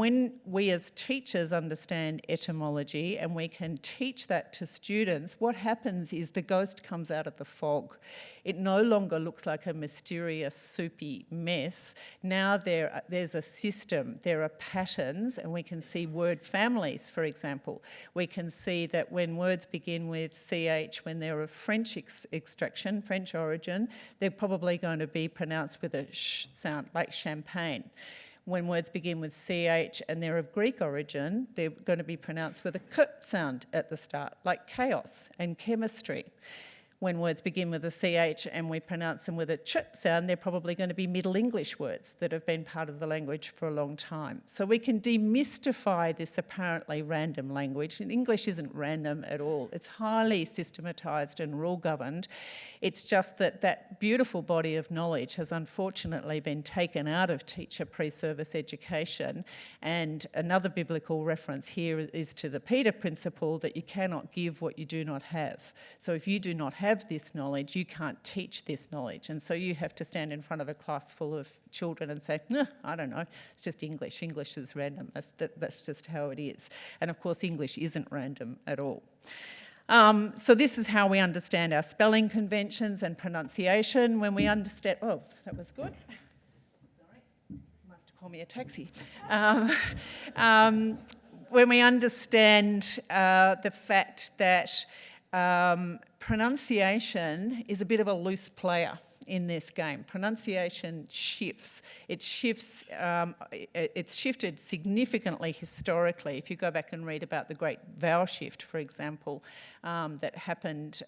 when we as teachers understand etymology and we can teach that to students, what happens is the ghost comes out of the fog. It no longer looks like a mysterious, soupy mess. Now there's a system, there are patterns, and we can see word families, for example. We can see that when words begin with CH, when they're of French extraction, French origin, they're probably going to be pronounced with a sh sound, like champagne. When words begin with CH and they're of Greek origin, they're going to be pronounced with a k sound at the start, like chaos and chemistry. When words begin with a CH and we pronounce them with a ch sound, they're probably going to be Middle English words that have been part of the language for a long time. So we can demystify this apparently random language. And English isn't random at all. It's highly systematised and rule-governed. It's just that that beautiful body of knowledge has unfortunately been taken out of teacher pre-service education. And another biblical reference here is to the Peter principle that you cannot give what you do not have. So if you do not have this knowledge, you can't teach this knowledge. And so you have to stand in front of a class full of children and say, no, I don't know, it's just English. English is random. That's just how it is. And of course, English isn't random at all. So this is how we understand our spelling conventions and pronunciation. When we understand, oh, that was good. Sorry, you might have to call me a taxi. When we understand the fact that pronunciation is a bit of a loose player in this game. Pronunciation shifts. It's shifted significantly historically. If you go back and read about the great vowel shift, for example, that happened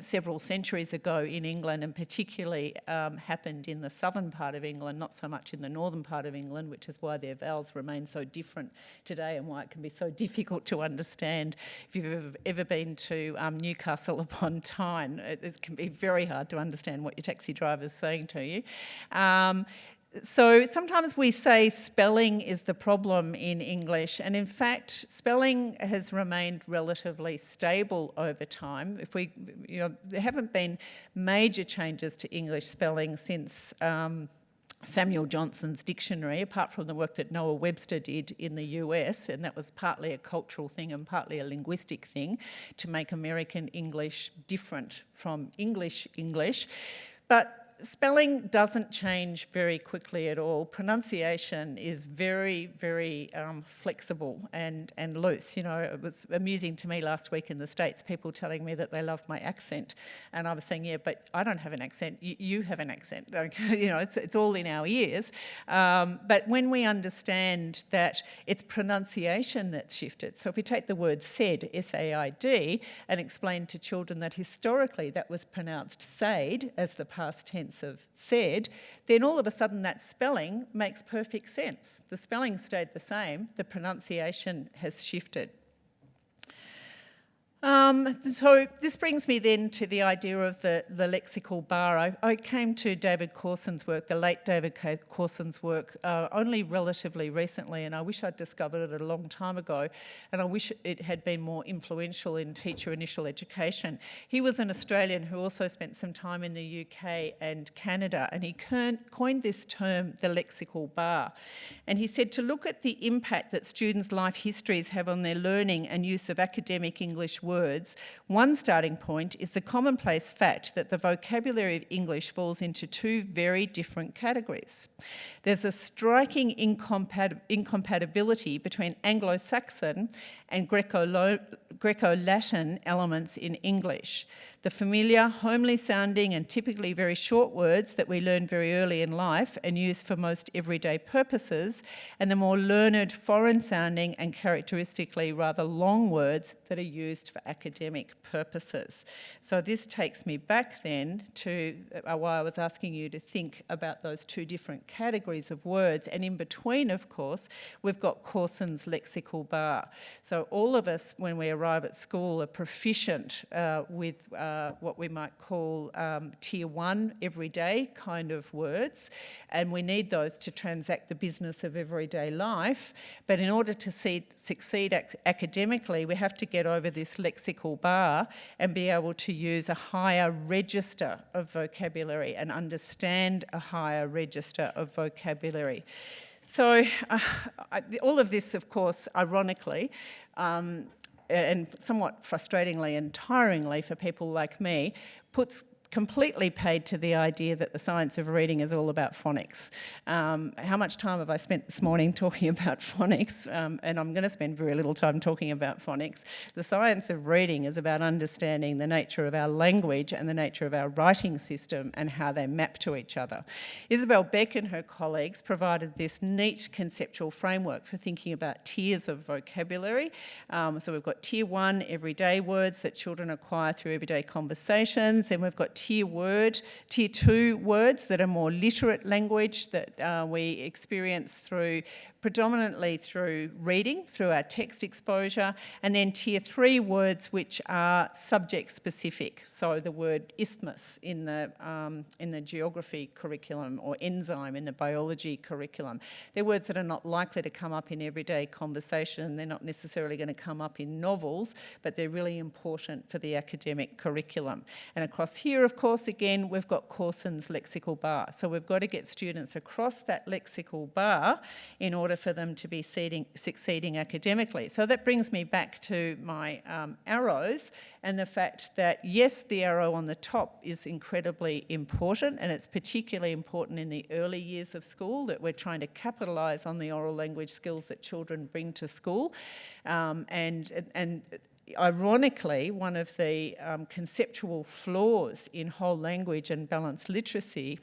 several centuries ago in England, and particularly happened in the southern part of England, not so much in the northern part of England, which is why their vowels remain so different today and why it can be so difficult to understand. If you've ever been to Newcastle upon Tyne, it can be very hard to understand what your taxi driver's saying to you. So sometimes we say spelling is the problem in English, and in fact spelling has remained relatively stable over time. There haven't been major changes to English spelling since Samuel Johnson's dictionary, apart from the work that Noah Webster did in the US, and that was partly a cultural thing and partly a linguistic thing to make American English different from English English. But spelling doesn't change very quickly at all. Pronunciation is very, very flexible and loose. You know, it was amusing to me last week in the States, people telling me that they love my accent. And I was saying, yeah, but I don't have an accent. You have an accent. You know, it's all in our ears. But when we understand that it's pronunciation that's shifted, so if we take the word said, S-A-I-D, and explain to children that historically that was pronounced said as the past tense of said, then all of a sudden that spelling makes perfect sense. The spelling stayed the same, the pronunciation has shifted. So this brings me then to the idea of the lexical bar. I came to David Corson's work, the late David Corson's work, only relatively recently, and I wish I'd discovered it a long time ago, and I wish it had been more influential in teacher initial education. He was an Australian who also spent some time in the UK and Canada, and he coined this term, the lexical bar. And he said to look at the impact that students' life histories have on their learning and use of academic English words, one starting point is the commonplace fact that the vocabulary of English falls into two very different categories. There's a striking incompatibility between Anglo-Saxon and Greco-Latin elements in English. The familiar, homely sounding and typically very short words that we learn very early in life and use for most everyday purposes, and the more learned, foreign sounding and characteristically rather long words that are used for academic purposes. So this takes me back then to why I was asking you to think about those two different categories of words, and in between, of course, we've got Corson's lexical bar. So all of us, when we arrive at school, are proficient with what we might call tier one everyday kind of words, and we need those to transact the business of everyday life. But in order to succeed academically, we have to get over this lexical bar and be able to use a higher register of vocabulary and understand a higher register of vocabulary. So all of this, of course, ironically, and somewhat frustratingly and tiringly for people like me, puts completely paid to the idea that the science of reading is all about phonics. How much time have I spent this morning talking about phonics? And I'm going to spend very little time talking about phonics. The science of reading is about understanding the nature of our language and the nature of our writing system and how they map to each other. Isabel Beck and her colleagues provided this neat conceptual framework for thinking about tiers of vocabulary. So we've got tier one, everyday words that children acquire through everyday conversations, and we've got tier two words that are more literate language that we experience predominantly through reading, through our text exposure, and then tier three words which are subject specific. So the word isthmus in the geography curriculum, or enzyme in the biology curriculum. They're words that are not likely to come up in everyday conversation. They're not necessarily going to come up in novels, but they're really important for the academic curriculum. And across here, of course, again, we've got Corson's lexical bar. So we've got to get students across that lexical bar in order for them to be succeeding academically. So that brings me back to my arrows and the fact that, yes, the arrow on the top is incredibly important, and it's particularly important in the early years of school, that we're trying to capitalise on the oral language skills that children bring to school. And ironically, one of the conceptual flaws in whole language and balanced literacy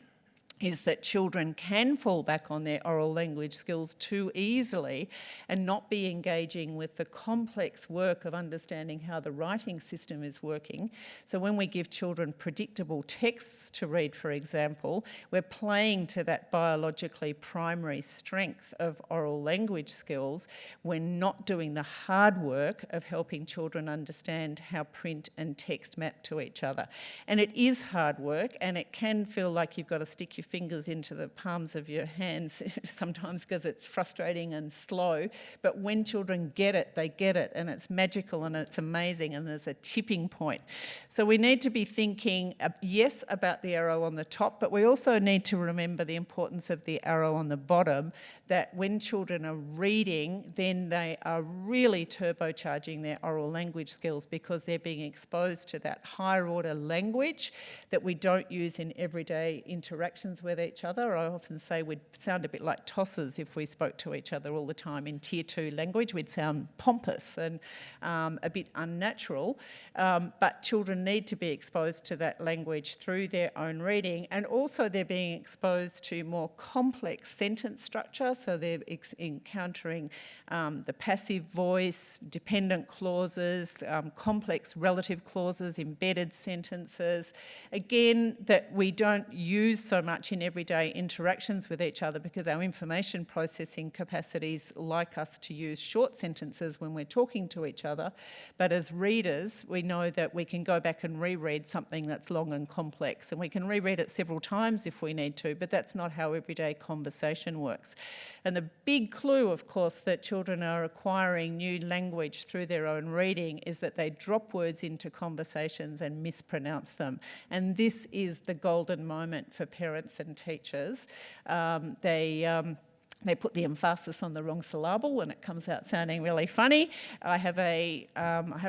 is that children can fall back on their oral language skills too easily and not be engaging with the complex work of understanding how the writing system is working. So when we give children predictable texts to read, for example, we're playing to that biologically primary strength of oral language skills. We're not doing the hard work of helping children understand how print and text map to each other. And it is hard work, and it can feel like you've got to stick your fingers into the palms of your hands sometimes because it's frustrating and slow. But when children get it, they get it, and it's magical and it's amazing, and there's a tipping point. So we need to be thinking, yes, about the arrow on the top, but we also need to remember the importance of the arrow on the bottom, that when children are reading, then they are really turbocharging their oral language skills because they're being exposed to that higher order language that we don't use in everyday interactions with each other. I often say we'd sound a bit like tossers if we spoke to each other all the time in tier two language. We'd sound pompous and a bit unnatural, but children need to be exposed to that language through their own reading, and also they're being exposed to more complex sentence structure, so they're encountering the passive voice, dependent clauses, complex relative clauses, embedded sentences, again, that we don't use so much much in everyday interactions with each other because our information processing capacities like us to use short sentences when we're talking to each other. But as readers, we know that we can go back and reread something that's long and complex, and we can reread it several times if we need to, but that's not how everyday conversation works. And the big clue, of course, that children are acquiring new language through their own reading is that they drop words into conversations and mispronounce them. And this is the golden moment for parents and teachers. They put the emphasis on the wrong syllable and it comes out sounding really funny. I have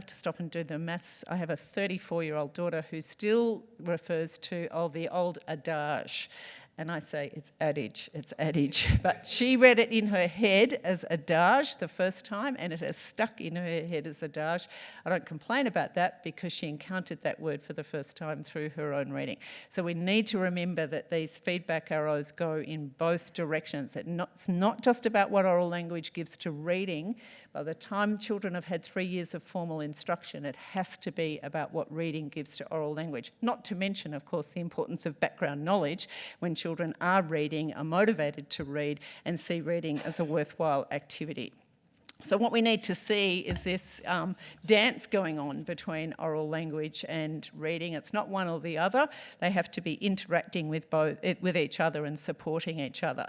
to stop and do the maths. I have a 34-year-old daughter who still refers to the old adage. And I say, it's adage. But she read it in her head as adage the first time, and it has stuck in her head as adage. I don't complain about that because she encountered that word for the first time through her own reading. So we need to remember that these feedback arrows go in both directions. It's not just about what oral language gives to reading. By the time children have had 3 years of formal instruction, it has to be about what reading gives to oral language. Not to mention, of course, the importance of background knowledge when children are reading, are motivated to read, and see reading as a worthwhile activity. So what we need to see is this dance going on between oral language and reading. It's not one or the other. They have to be interacting with with each other and supporting each other.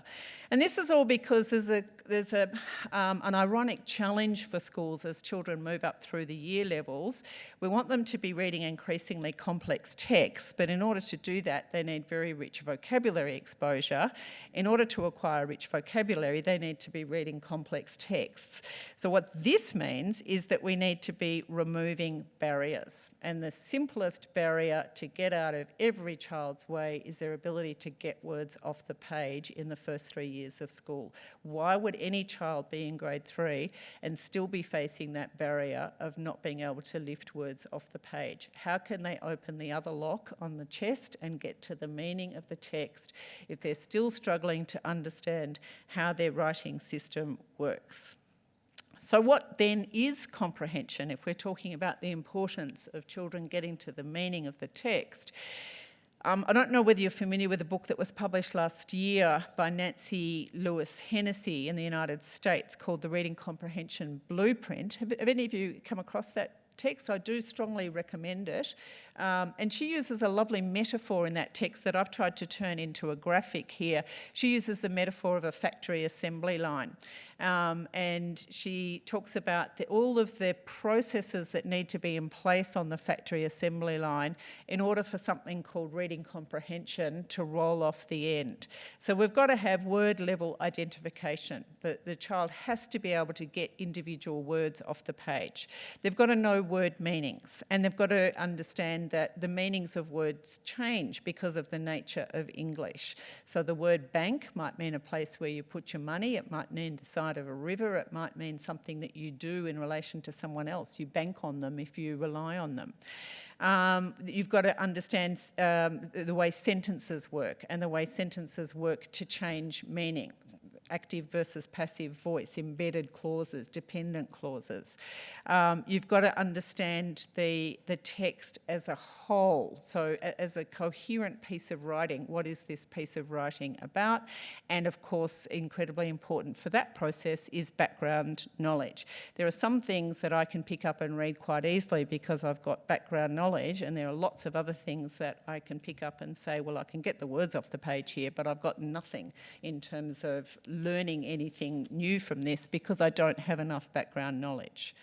And this is all because there's an ironic challenge for schools as children move up through the year levels. We want them to be reading increasingly complex texts, but in order to do that, they need very rich vocabulary exposure. In order to acquire rich vocabulary, they need to be reading complex texts. So what this means is that we need to be removing barriers. And the simplest barrier to get out of every child's way is their ability to get words off the page in the first 3 years of school. Why would any child be in grade 3 and still be facing that barrier of not being able to lift words off the page? How can they open the other lock on the chest and get to the meaning of the text if they're still struggling to understand how their writing system works? So what then is comprehension if we're talking about the importance of children getting to the meaning of the text? I don't know whether you're familiar with a book that was published last year by Nancy Lewis Hennessy in the United States called The Reading Comprehension Blueprint. Have any of you come across that text? I do strongly recommend it. And she uses a lovely metaphor in that text that I've tried to turn into a graphic here. She uses the metaphor of a factory assembly line. And she talks about all of the processes that need to be in place on the factory assembly line in order for something called reading comprehension to roll off the end. So we've got to have word level identification. The child has to be able to get individual words off the page. They've got to know word meanings, and they've got to understand that the meanings of words change because of the nature of English. So the word bank might mean a place where you put your money. It might mean the side of a river. It might mean something that you do in relation to someone else. You bank on them if you rely on them. You've got to understand the way sentences work and the way sentences work to change meaning. Active versus passive voice, embedded clauses, dependent clauses. You've got to understand the text as a whole, so as a coherent piece of writing. What is this piece of writing about? And of course, incredibly important for that process is background knowledge. There are some things that I can pick up and read quite easily because I've got background knowledge, and there are lots of other things that I can pick up and say, well, I can get the words off the page here, but I've got nothing in terms of learning anything new from this because I don't have enough background knowledge.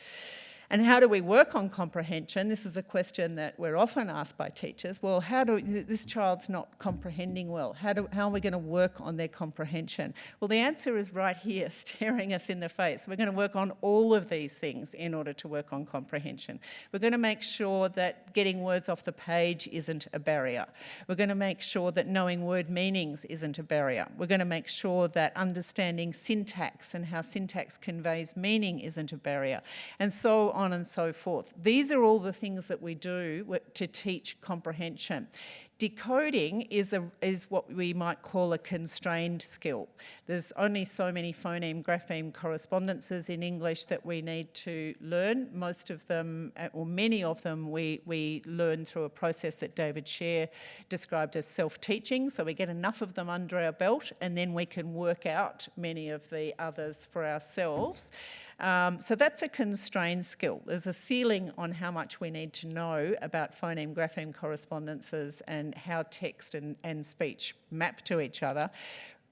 And how do we work on comprehension? This is a question that we're often asked by teachers. Well, this child's not comprehending well. How are we going to work on their comprehension? Well, the answer is right here, staring us in the face. We're going to work on all of these things in order to work on comprehension. We're going to make sure that getting words off the page isn't a barrier. We're going to make sure that knowing word meanings isn't a barrier. We're going to make sure that understanding syntax and how syntax conveys meaning isn't a barrier, and so on and so forth. These are all the things that we do to teach comprehension. Decoding is what we might call a constrained skill. There's only so many phoneme-grapheme correspondences in English that we need to learn. Most of them, or many of them, we learn through a process that David Sher described as self-teaching. So we get enough of them under our belt, and then we can work out many of the others for ourselves. So that's a constrained skill. There's a ceiling on how much we need to know about phoneme-grapheme correspondences and how text and speech map to each other.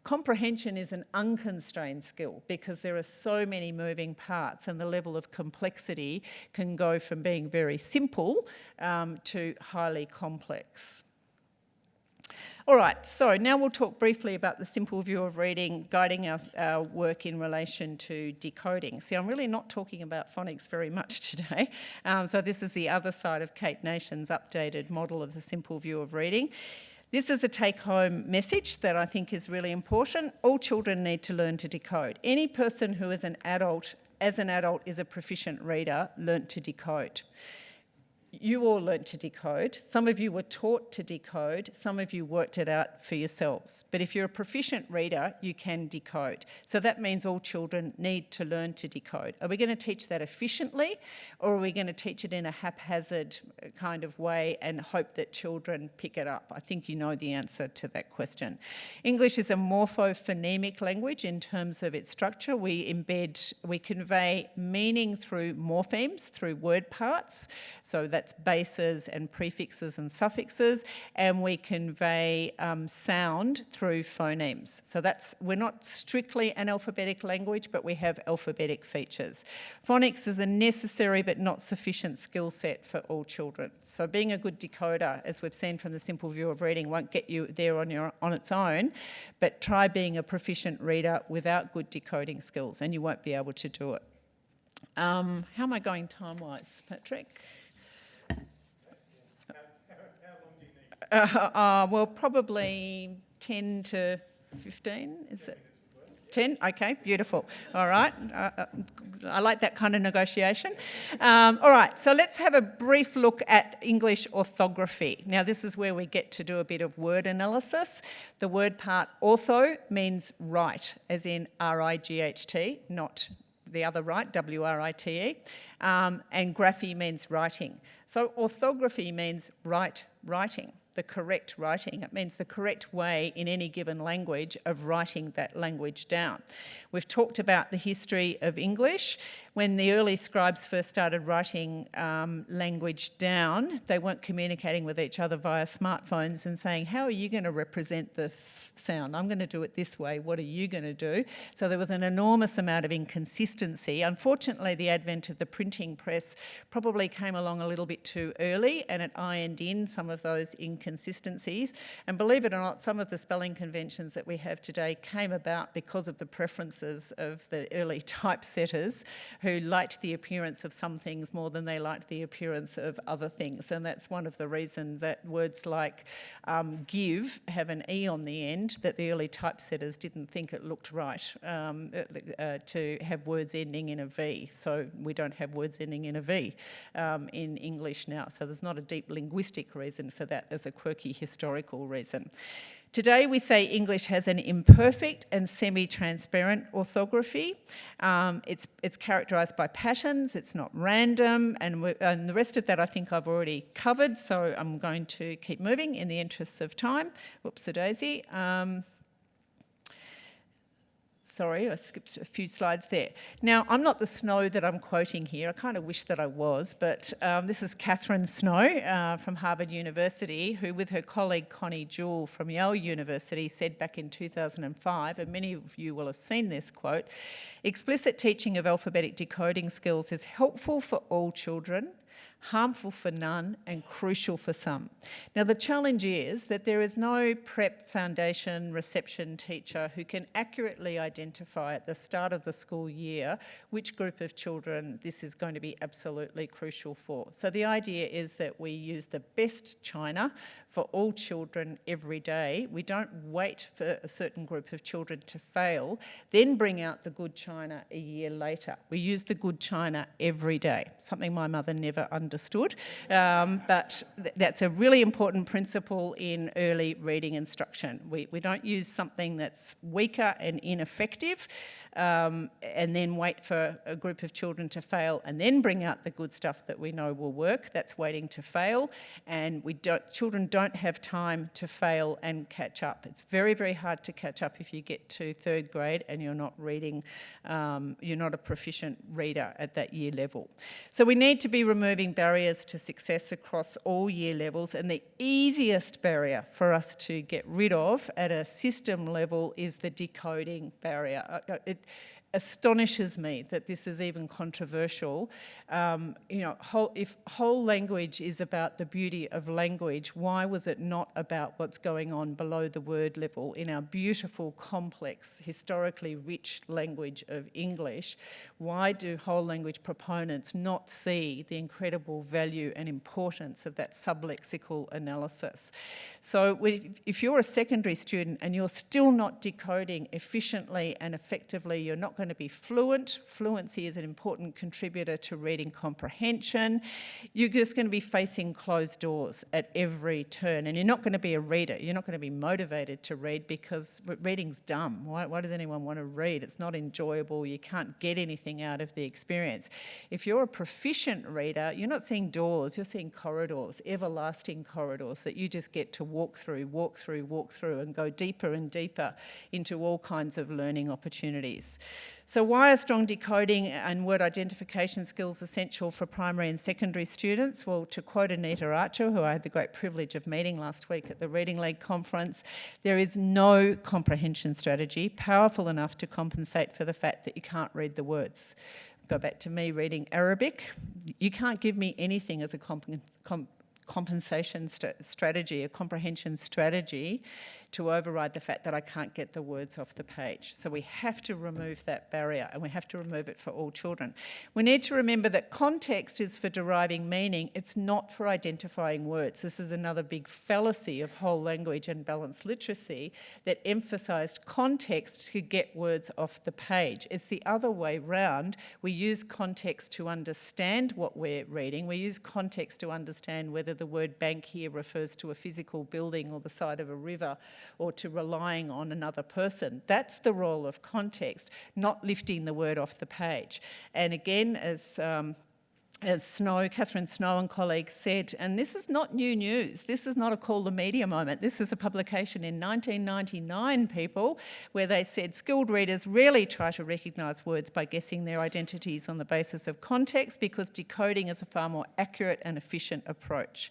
Comprehension is an unconstrained skill because there are so many moving parts, and the level of complexity can go from being very simple to highly complex. All right, so now we'll talk briefly about the simple view of reading guiding our work in relation to decoding. See, I'm really not talking about phonics very much today. So this is the other side of Kate Nation's updated model of the simple view of reading. This is a take-home message that I think is really important. All children need to learn to decode. Any person who is as an adult is a proficient reader, learnt to decode. You all learnt to decode. Some of you were taught to decode. Some of you worked it out for yourselves. But if you're a proficient reader, you can decode. So that means all children need to learn to decode. Are we going to teach that efficiently, or are we going to teach it in a haphazard kind of way and hope that children pick it up? I think you know the answer to that question. English is a morphophonemic language in terms of its structure. We convey meaning through morphemes, through word parts. So that's bases and prefixes and suffixes, and we convey sound through phonemes. So we're not strictly an alphabetic language, but we have alphabetic features. Phonics is a necessary but not sufficient skill set for all children. So being a good decoder, as we've seen from the simple view of reading, won't get you there on its own, but try being a proficient reader without good decoding skills, and you won't be able to do it. How am I going time-wise, Patrick? Well, probably 10 to 15, is it? 10? Okay, beautiful. All right. I like that kind of negotiation. All right, so let's have a brief look at English orthography. Now, this is where we get to do a bit of word analysis. The word part ortho means right, as in R-I-G-H-T, not the other right, W-R-I-T-E. And graphy means writing. So orthography means writing. The correct writing. It means the correct way in any given language of writing that language down. We've talked about the history of English. When the early scribes first started writing language down, they weren't communicating with each other via smartphones and saying, how are you going to represent the sound? I'm going to do it this way. What are you going to do? So there was an enormous amount of inconsistency. Unfortunately, the advent of the printing press probably came along a little bit too early, and it ironed in some of those inconsistencies. And believe it or not, some of the spelling conventions that we have today came about because of the preferences of the early typesetters who liked the appearance of some things more than they liked the appearance of other things. And that's one of the reasons that words like give have an E on the end, that the early typesetters didn't think it looked right to have words ending in a V. So we don't have words ending in a V in English now. So there's not a deep linguistic reason for that. There's a quirky historical reason. Today we say English has an imperfect and semi-transparent orthography. It's characterised by patterns, it's not random, and the rest of that I think I've already covered, so I'm going to keep moving in the interests of time. Whoops-a-daisy. Sorry, I skipped a few slides there. Now, I'm not the Snow that I'm quoting here. I kind of wish that I was, but this is Catherine Snow from Harvard University, who with her colleague Connie Jewell from Yale University said back in 2005, and many of you will have seen this quote, explicit teaching of alphabetic decoding skills is helpful for all children, harmful for none, and crucial for some. Now, the challenge is that there is no prep, foundation, reception teacher who can accurately identify at the start of the school year which group of children this is going to be absolutely crucial for. So the idea is that we use the best china for all children every day. We don't wait for a certain group of children to fail, then bring out the good china a year later. We use the good china every day, something my mother never understood. understood. But that's a really important principle in early reading instruction. We don't use something that's weaker and ineffective and then wait for a group of children to fail and then bring out the good stuff that we know will work. That's waiting to fail, and children don't have time to fail and catch up. It's very, very hard to catch up if you get to third grade and you're not reading, you're not a proficient reader at that year level. So we need to be removing barriers to success across all year levels, and the easiest barrier for us to get rid of at a system level is the decoding barrier. It astonishes me that this is even controversial. If whole language is about the beauty of language, why was it not about what's going on below the word level in our beautiful, complex, historically rich language of English? Why do whole language proponents not see the incredible value and importance of that sublexical analysis? So if you're a secondary student and you're still not decoding efficiently and effectively, you're not going to be fluent. Fluency is an important contributor to reading comprehension. You're just going to be facing closed doors at every turn, and you're not going to be a reader. You're not going to be motivated to read because reading's dumb. Why does anyone want to read? It's not enjoyable. You can't get anything out of the experience. If you're a proficient reader, you're not seeing doors, you're seeing corridors, everlasting corridors that you just get to walk through, and go deeper and deeper into all kinds of learning opportunities. So why are strong decoding and word identification skills essential for primary and secondary students? Well, to quote Anita Archer, who I had the great privilege of meeting last week at the Reading League conference, there is no comprehension strategy powerful enough to compensate for the fact that you can't read the words. Go back to me reading Arabic. You can't give me anything as a compensation strategy, a comprehension strategy, to override the fact that I can't get the words off the page. So we have to remove that barrier, and we have to remove it for all children. We need to remember that context is for deriving meaning. It's not for identifying words. This is another big fallacy of whole language and balanced literacy that emphasised context to get words off the page. It's the other way round. We use context to understand what we're reading. We use context to understand whether the word bank here refers to a physical building or the side of a river, or to relying on another person. That's the role of context, not lifting the word off the page. And again, as Catherine Snow and colleagues said, and this is not new news, this is not a call the media moment, this is a publication in 1999, people, where they said skilled readers rarely try to recognise words by guessing their identities on the basis of context, because decoding is a far more accurate and efficient approach.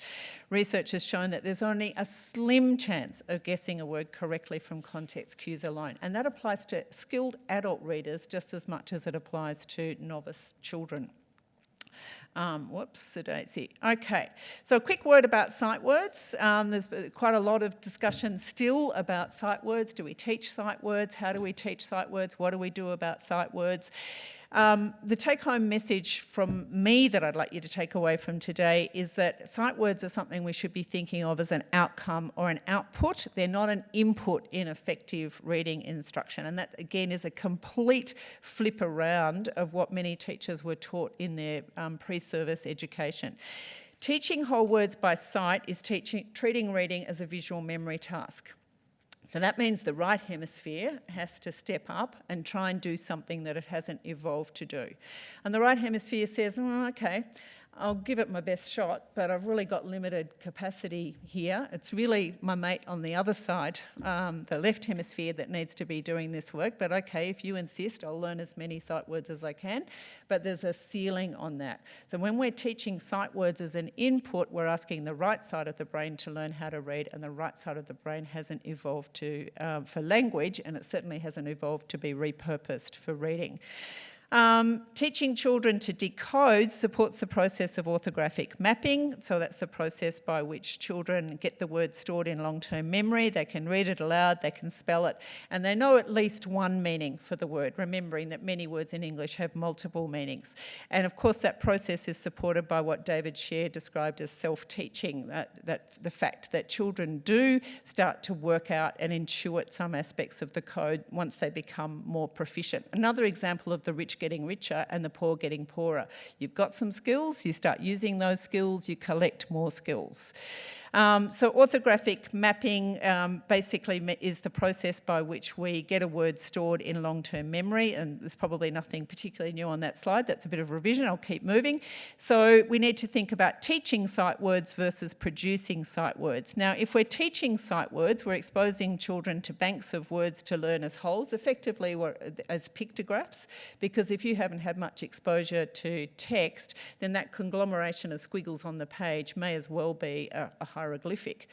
Research has shown that there's only a slim chance of guessing a word correctly from context cues alone, and that applies to skilled adult readers just as much as it applies to novice children. Okay, so a quick word about sight words. There's quite a lot of discussion still about sight words. Do we teach sight words? How do we teach sight words? What do we do about sight words? The take-home message from me that I'd like you to take away from today is that sight words are something we should be thinking of as an outcome or an output. They're not an input in effective reading instruction. And that, again, is a complete flip around of what many teachers were taught in their pre-service education. Teaching whole words by sight is treating reading as a visual memory task. So that means the right hemisphere has to step up and try and do something that it hasn't evolved to do. And the right hemisphere says, okay, I'll give it my best shot, but I've really got limited capacity here. It's really my mate on the other side, the left hemisphere, that needs to be doing this work. But okay, if you insist, I'll learn as many sight words as I can. But there's a ceiling on that. So when we're teaching sight words as an input, we're asking the right side of the brain to learn how to read, and the right side of the brain hasn't evolved for language, and it certainly hasn't evolved to be repurposed for reading. Teaching children to decode supports the process of orthographic mapping. So that's the process by which children get the word stored in long-term memory. They can read it aloud, they can spell it, and they know at least one meaning for the word, remembering that many words in English have multiple meanings. And of course, that process is supported by what David Sher described as self-teaching, that the fact that children do start to work out and intuit some aspects of the code once they become more proficient. Another example of the rich getting richer and the poor getting poorer. You've got some skills, you start using those skills, you collect more skills. So orthographic mapping basically is the process by which we get a word stored in long-term memory, and there's probably nothing particularly new on that slide. That's a bit of revision. I'll keep moving. So we need to think about teaching sight words versus producing sight words. Now, if we're teaching sight words, we're exposing children to banks of words to learn as wholes, effectively as pictographs, because if you haven't had much exposure to text, then that conglomeration of squiggles on the page may as well be a hieroglyphic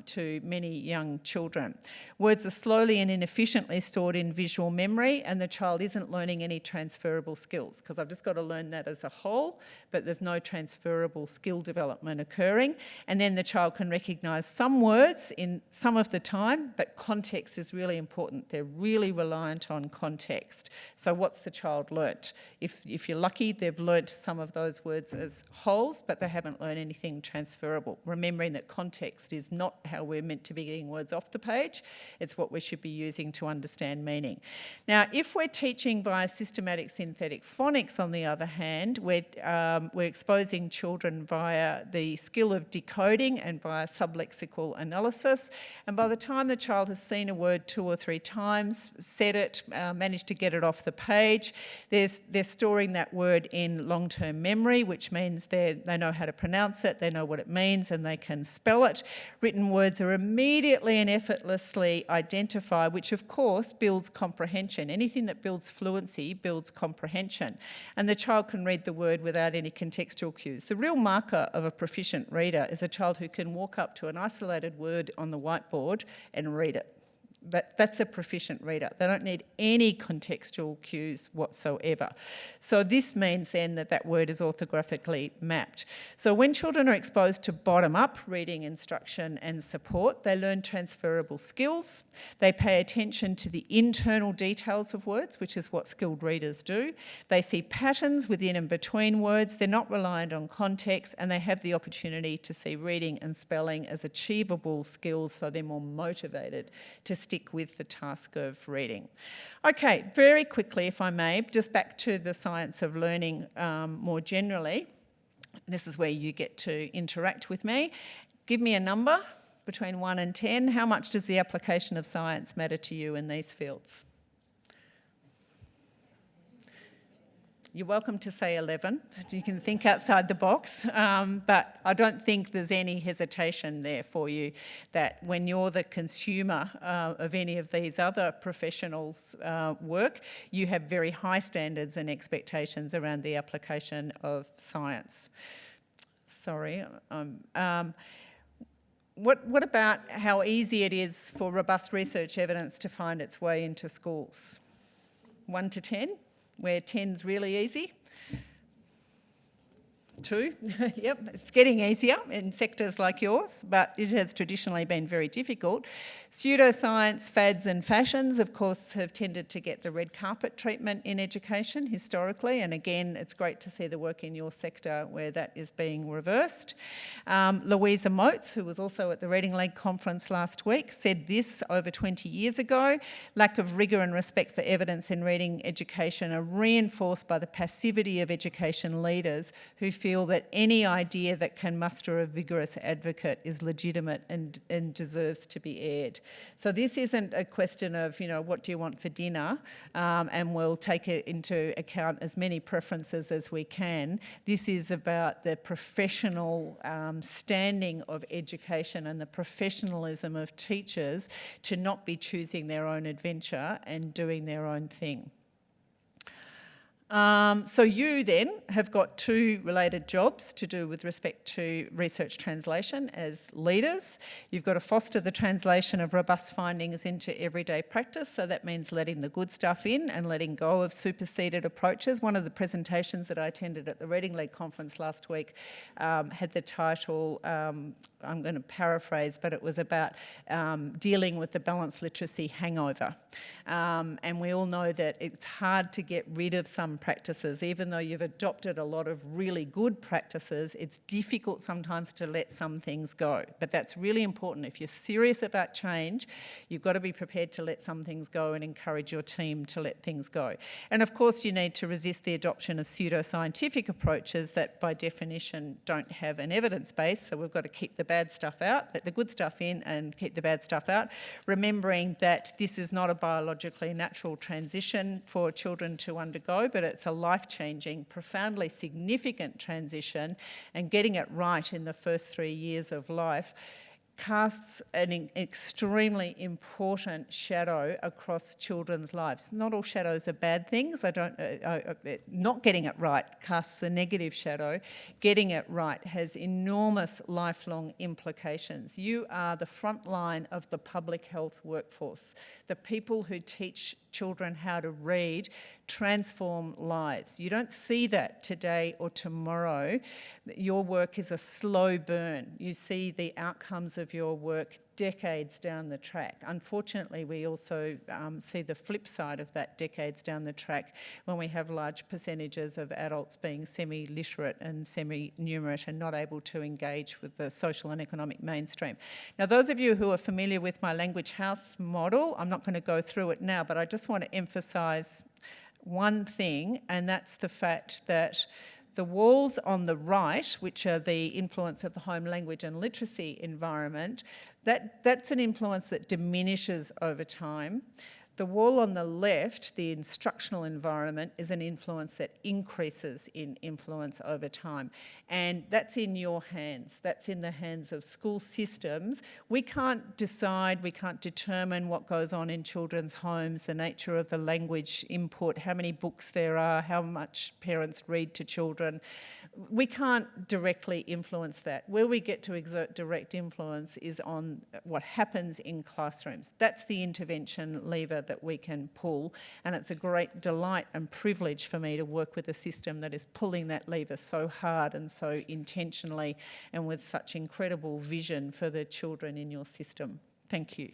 to many young children. Words are slowly and inefficiently stored in visual memory, and the child isn't learning any transferable skills, because I've just got to learn that as a whole, but there's no transferable skill development occurring. And then the child can recognise some words in some of the time, but context is really important. They're really reliant on context. So what's the child learnt? If you're lucky, they've learnt some of those words as wholes, but they haven't learned anything transferable. Remembering that context is not how we're meant to be getting words off the page, it's what we should be using to understand meaning. Now, if we're teaching via systematic synthetic phonics, on the other hand, we're exposing children via the skill of decoding and via sublexical analysis, and by the time the child has seen a word 2 or 3 times, said it, managed to get it off the page, they're storing that word in long-term memory, which means they know how to pronounce it, they know what it means, and they can spell it. Written words are immediately and effortlessly identified, which of course builds comprehension. Anything that builds fluency builds comprehension. And the child can read the word without any contextual cues. The real marker of a proficient reader is a child who can walk up to an isolated word on the whiteboard and read it. That's a proficient reader. They don't need any contextual cues whatsoever. So this means then that word is orthographically mapped. So when children are exposed to bottom-up reading instruction and support, they learn transferable skills. They pay attention to the internal details of words, which is what skilled readers do. They see patterns within and between words. They're not reliant on context, and they have the opportunity to see reading and spelling as achievable skills, so they're more motivated to stick with the task of reading. Okay, very quickly, if I may, just back to the science of learning more generally. This is where you get to interact with me. Give me a number between 1 and 10. How much does the application of science matter to you in these fields? You're welcome to say 11. You can think outside the box, but I don't think there's any hesitation there for you that when you're the consumer of any of these other professionals' work, you have very high standards and expectations around the application of science. Sorry. What about how easy it is for robust research evidence to find its way into schools? 1 to 10? Where 10's really easy. 2, yep, it's getting easier in sectors like yours, but it has traditionally been very difficult. Pseudoscience, fads and fashions, of course, have tended to get the red carpet treatment in education historically, and again, it's great to see the work in your sector where that is being reversed. Louisa Motes, who was also at the Reading League conference last week, said this over 20 years ago: lack of rigour and respect for evidence in reading education are reinforced by the passivity of education leaders who feel that any idea that can muster a vigorous advocate is legitimate and deserves to be aired. So this isn't a question of, what do you want for dinner, and we'll take it into account as many preferences as we can. This is about the professional standing of education and the professionalism of teachers to not be choosing their own adventure and doing their own thing. So you then have got 2 related jobs to do with respect to research translation as leaders. You've got to foster the translation of robust findings into everyday practice, so that means letting the good stuff in and letting go of superseded approaches. One of the presentations that I attended at the Reading League conference last week had the title, I'm going to paraphrase, but it was about dealing with the balanced literacy hangover. And we all know that it's hard to get rid of some practices. Even though you've adopted a lot of really good practices, it's difficult sometimes to let some things go. But that's really important. If you're serious about change, you've got to be prepared to let some things go and encourage your team to let things go. And of course, you need to resist the adoption of pseudoscientific approaches that by definition don't have an evidence base. So we've got to keep the bad stuff out, let the good stuff in and keep the bad stuff out, remembering that this is not a biologically natural transition for children to undergo, but it's a life-changing, profoundly significant transition, and getting it right in the first 3 years of life casts an extremely important shadow across children's lives. Not all shadows are bad things. Not getting it right casts a negative shadow. Getting it right has enormous lifelong implications. You are the front line of the public health workforce. The people who teach children how to read transform lives. You don't see that today or tomorrow. Your work is a slow burn. You see the outcomes of your work decades down the track. Unfortunately, we also see the flip side of that decades down the track when we have large percentages of adults being semi-literate and semi-numerate and not able to engage with the social and economic mainstream. Now, those of you who are familiar with my language house model, I'm not going to go through it now, but I just want to emphasise one thing, and that's the fact that the walls on the right, which are the influence of the home language and literacy environment, that's an influence that diminishes over time. The wall on the left, the instructional environment, is an influence that increases in influence over time. And that's in your hands. That's in the hands of school systems. We can't decide, we can't determine what goes on in children's homes, the nature of the language input, how many books there are, how much parents read to children. We can't directly influence that. Where we get to exert direct influence is on what happens in classrooms. That's the intervention lever that we can pull, and it's a great delight and privilege for me to work with a system that is pulling that lever so hard and so intentionally and with such incredible vision for the children in your system. Thank you.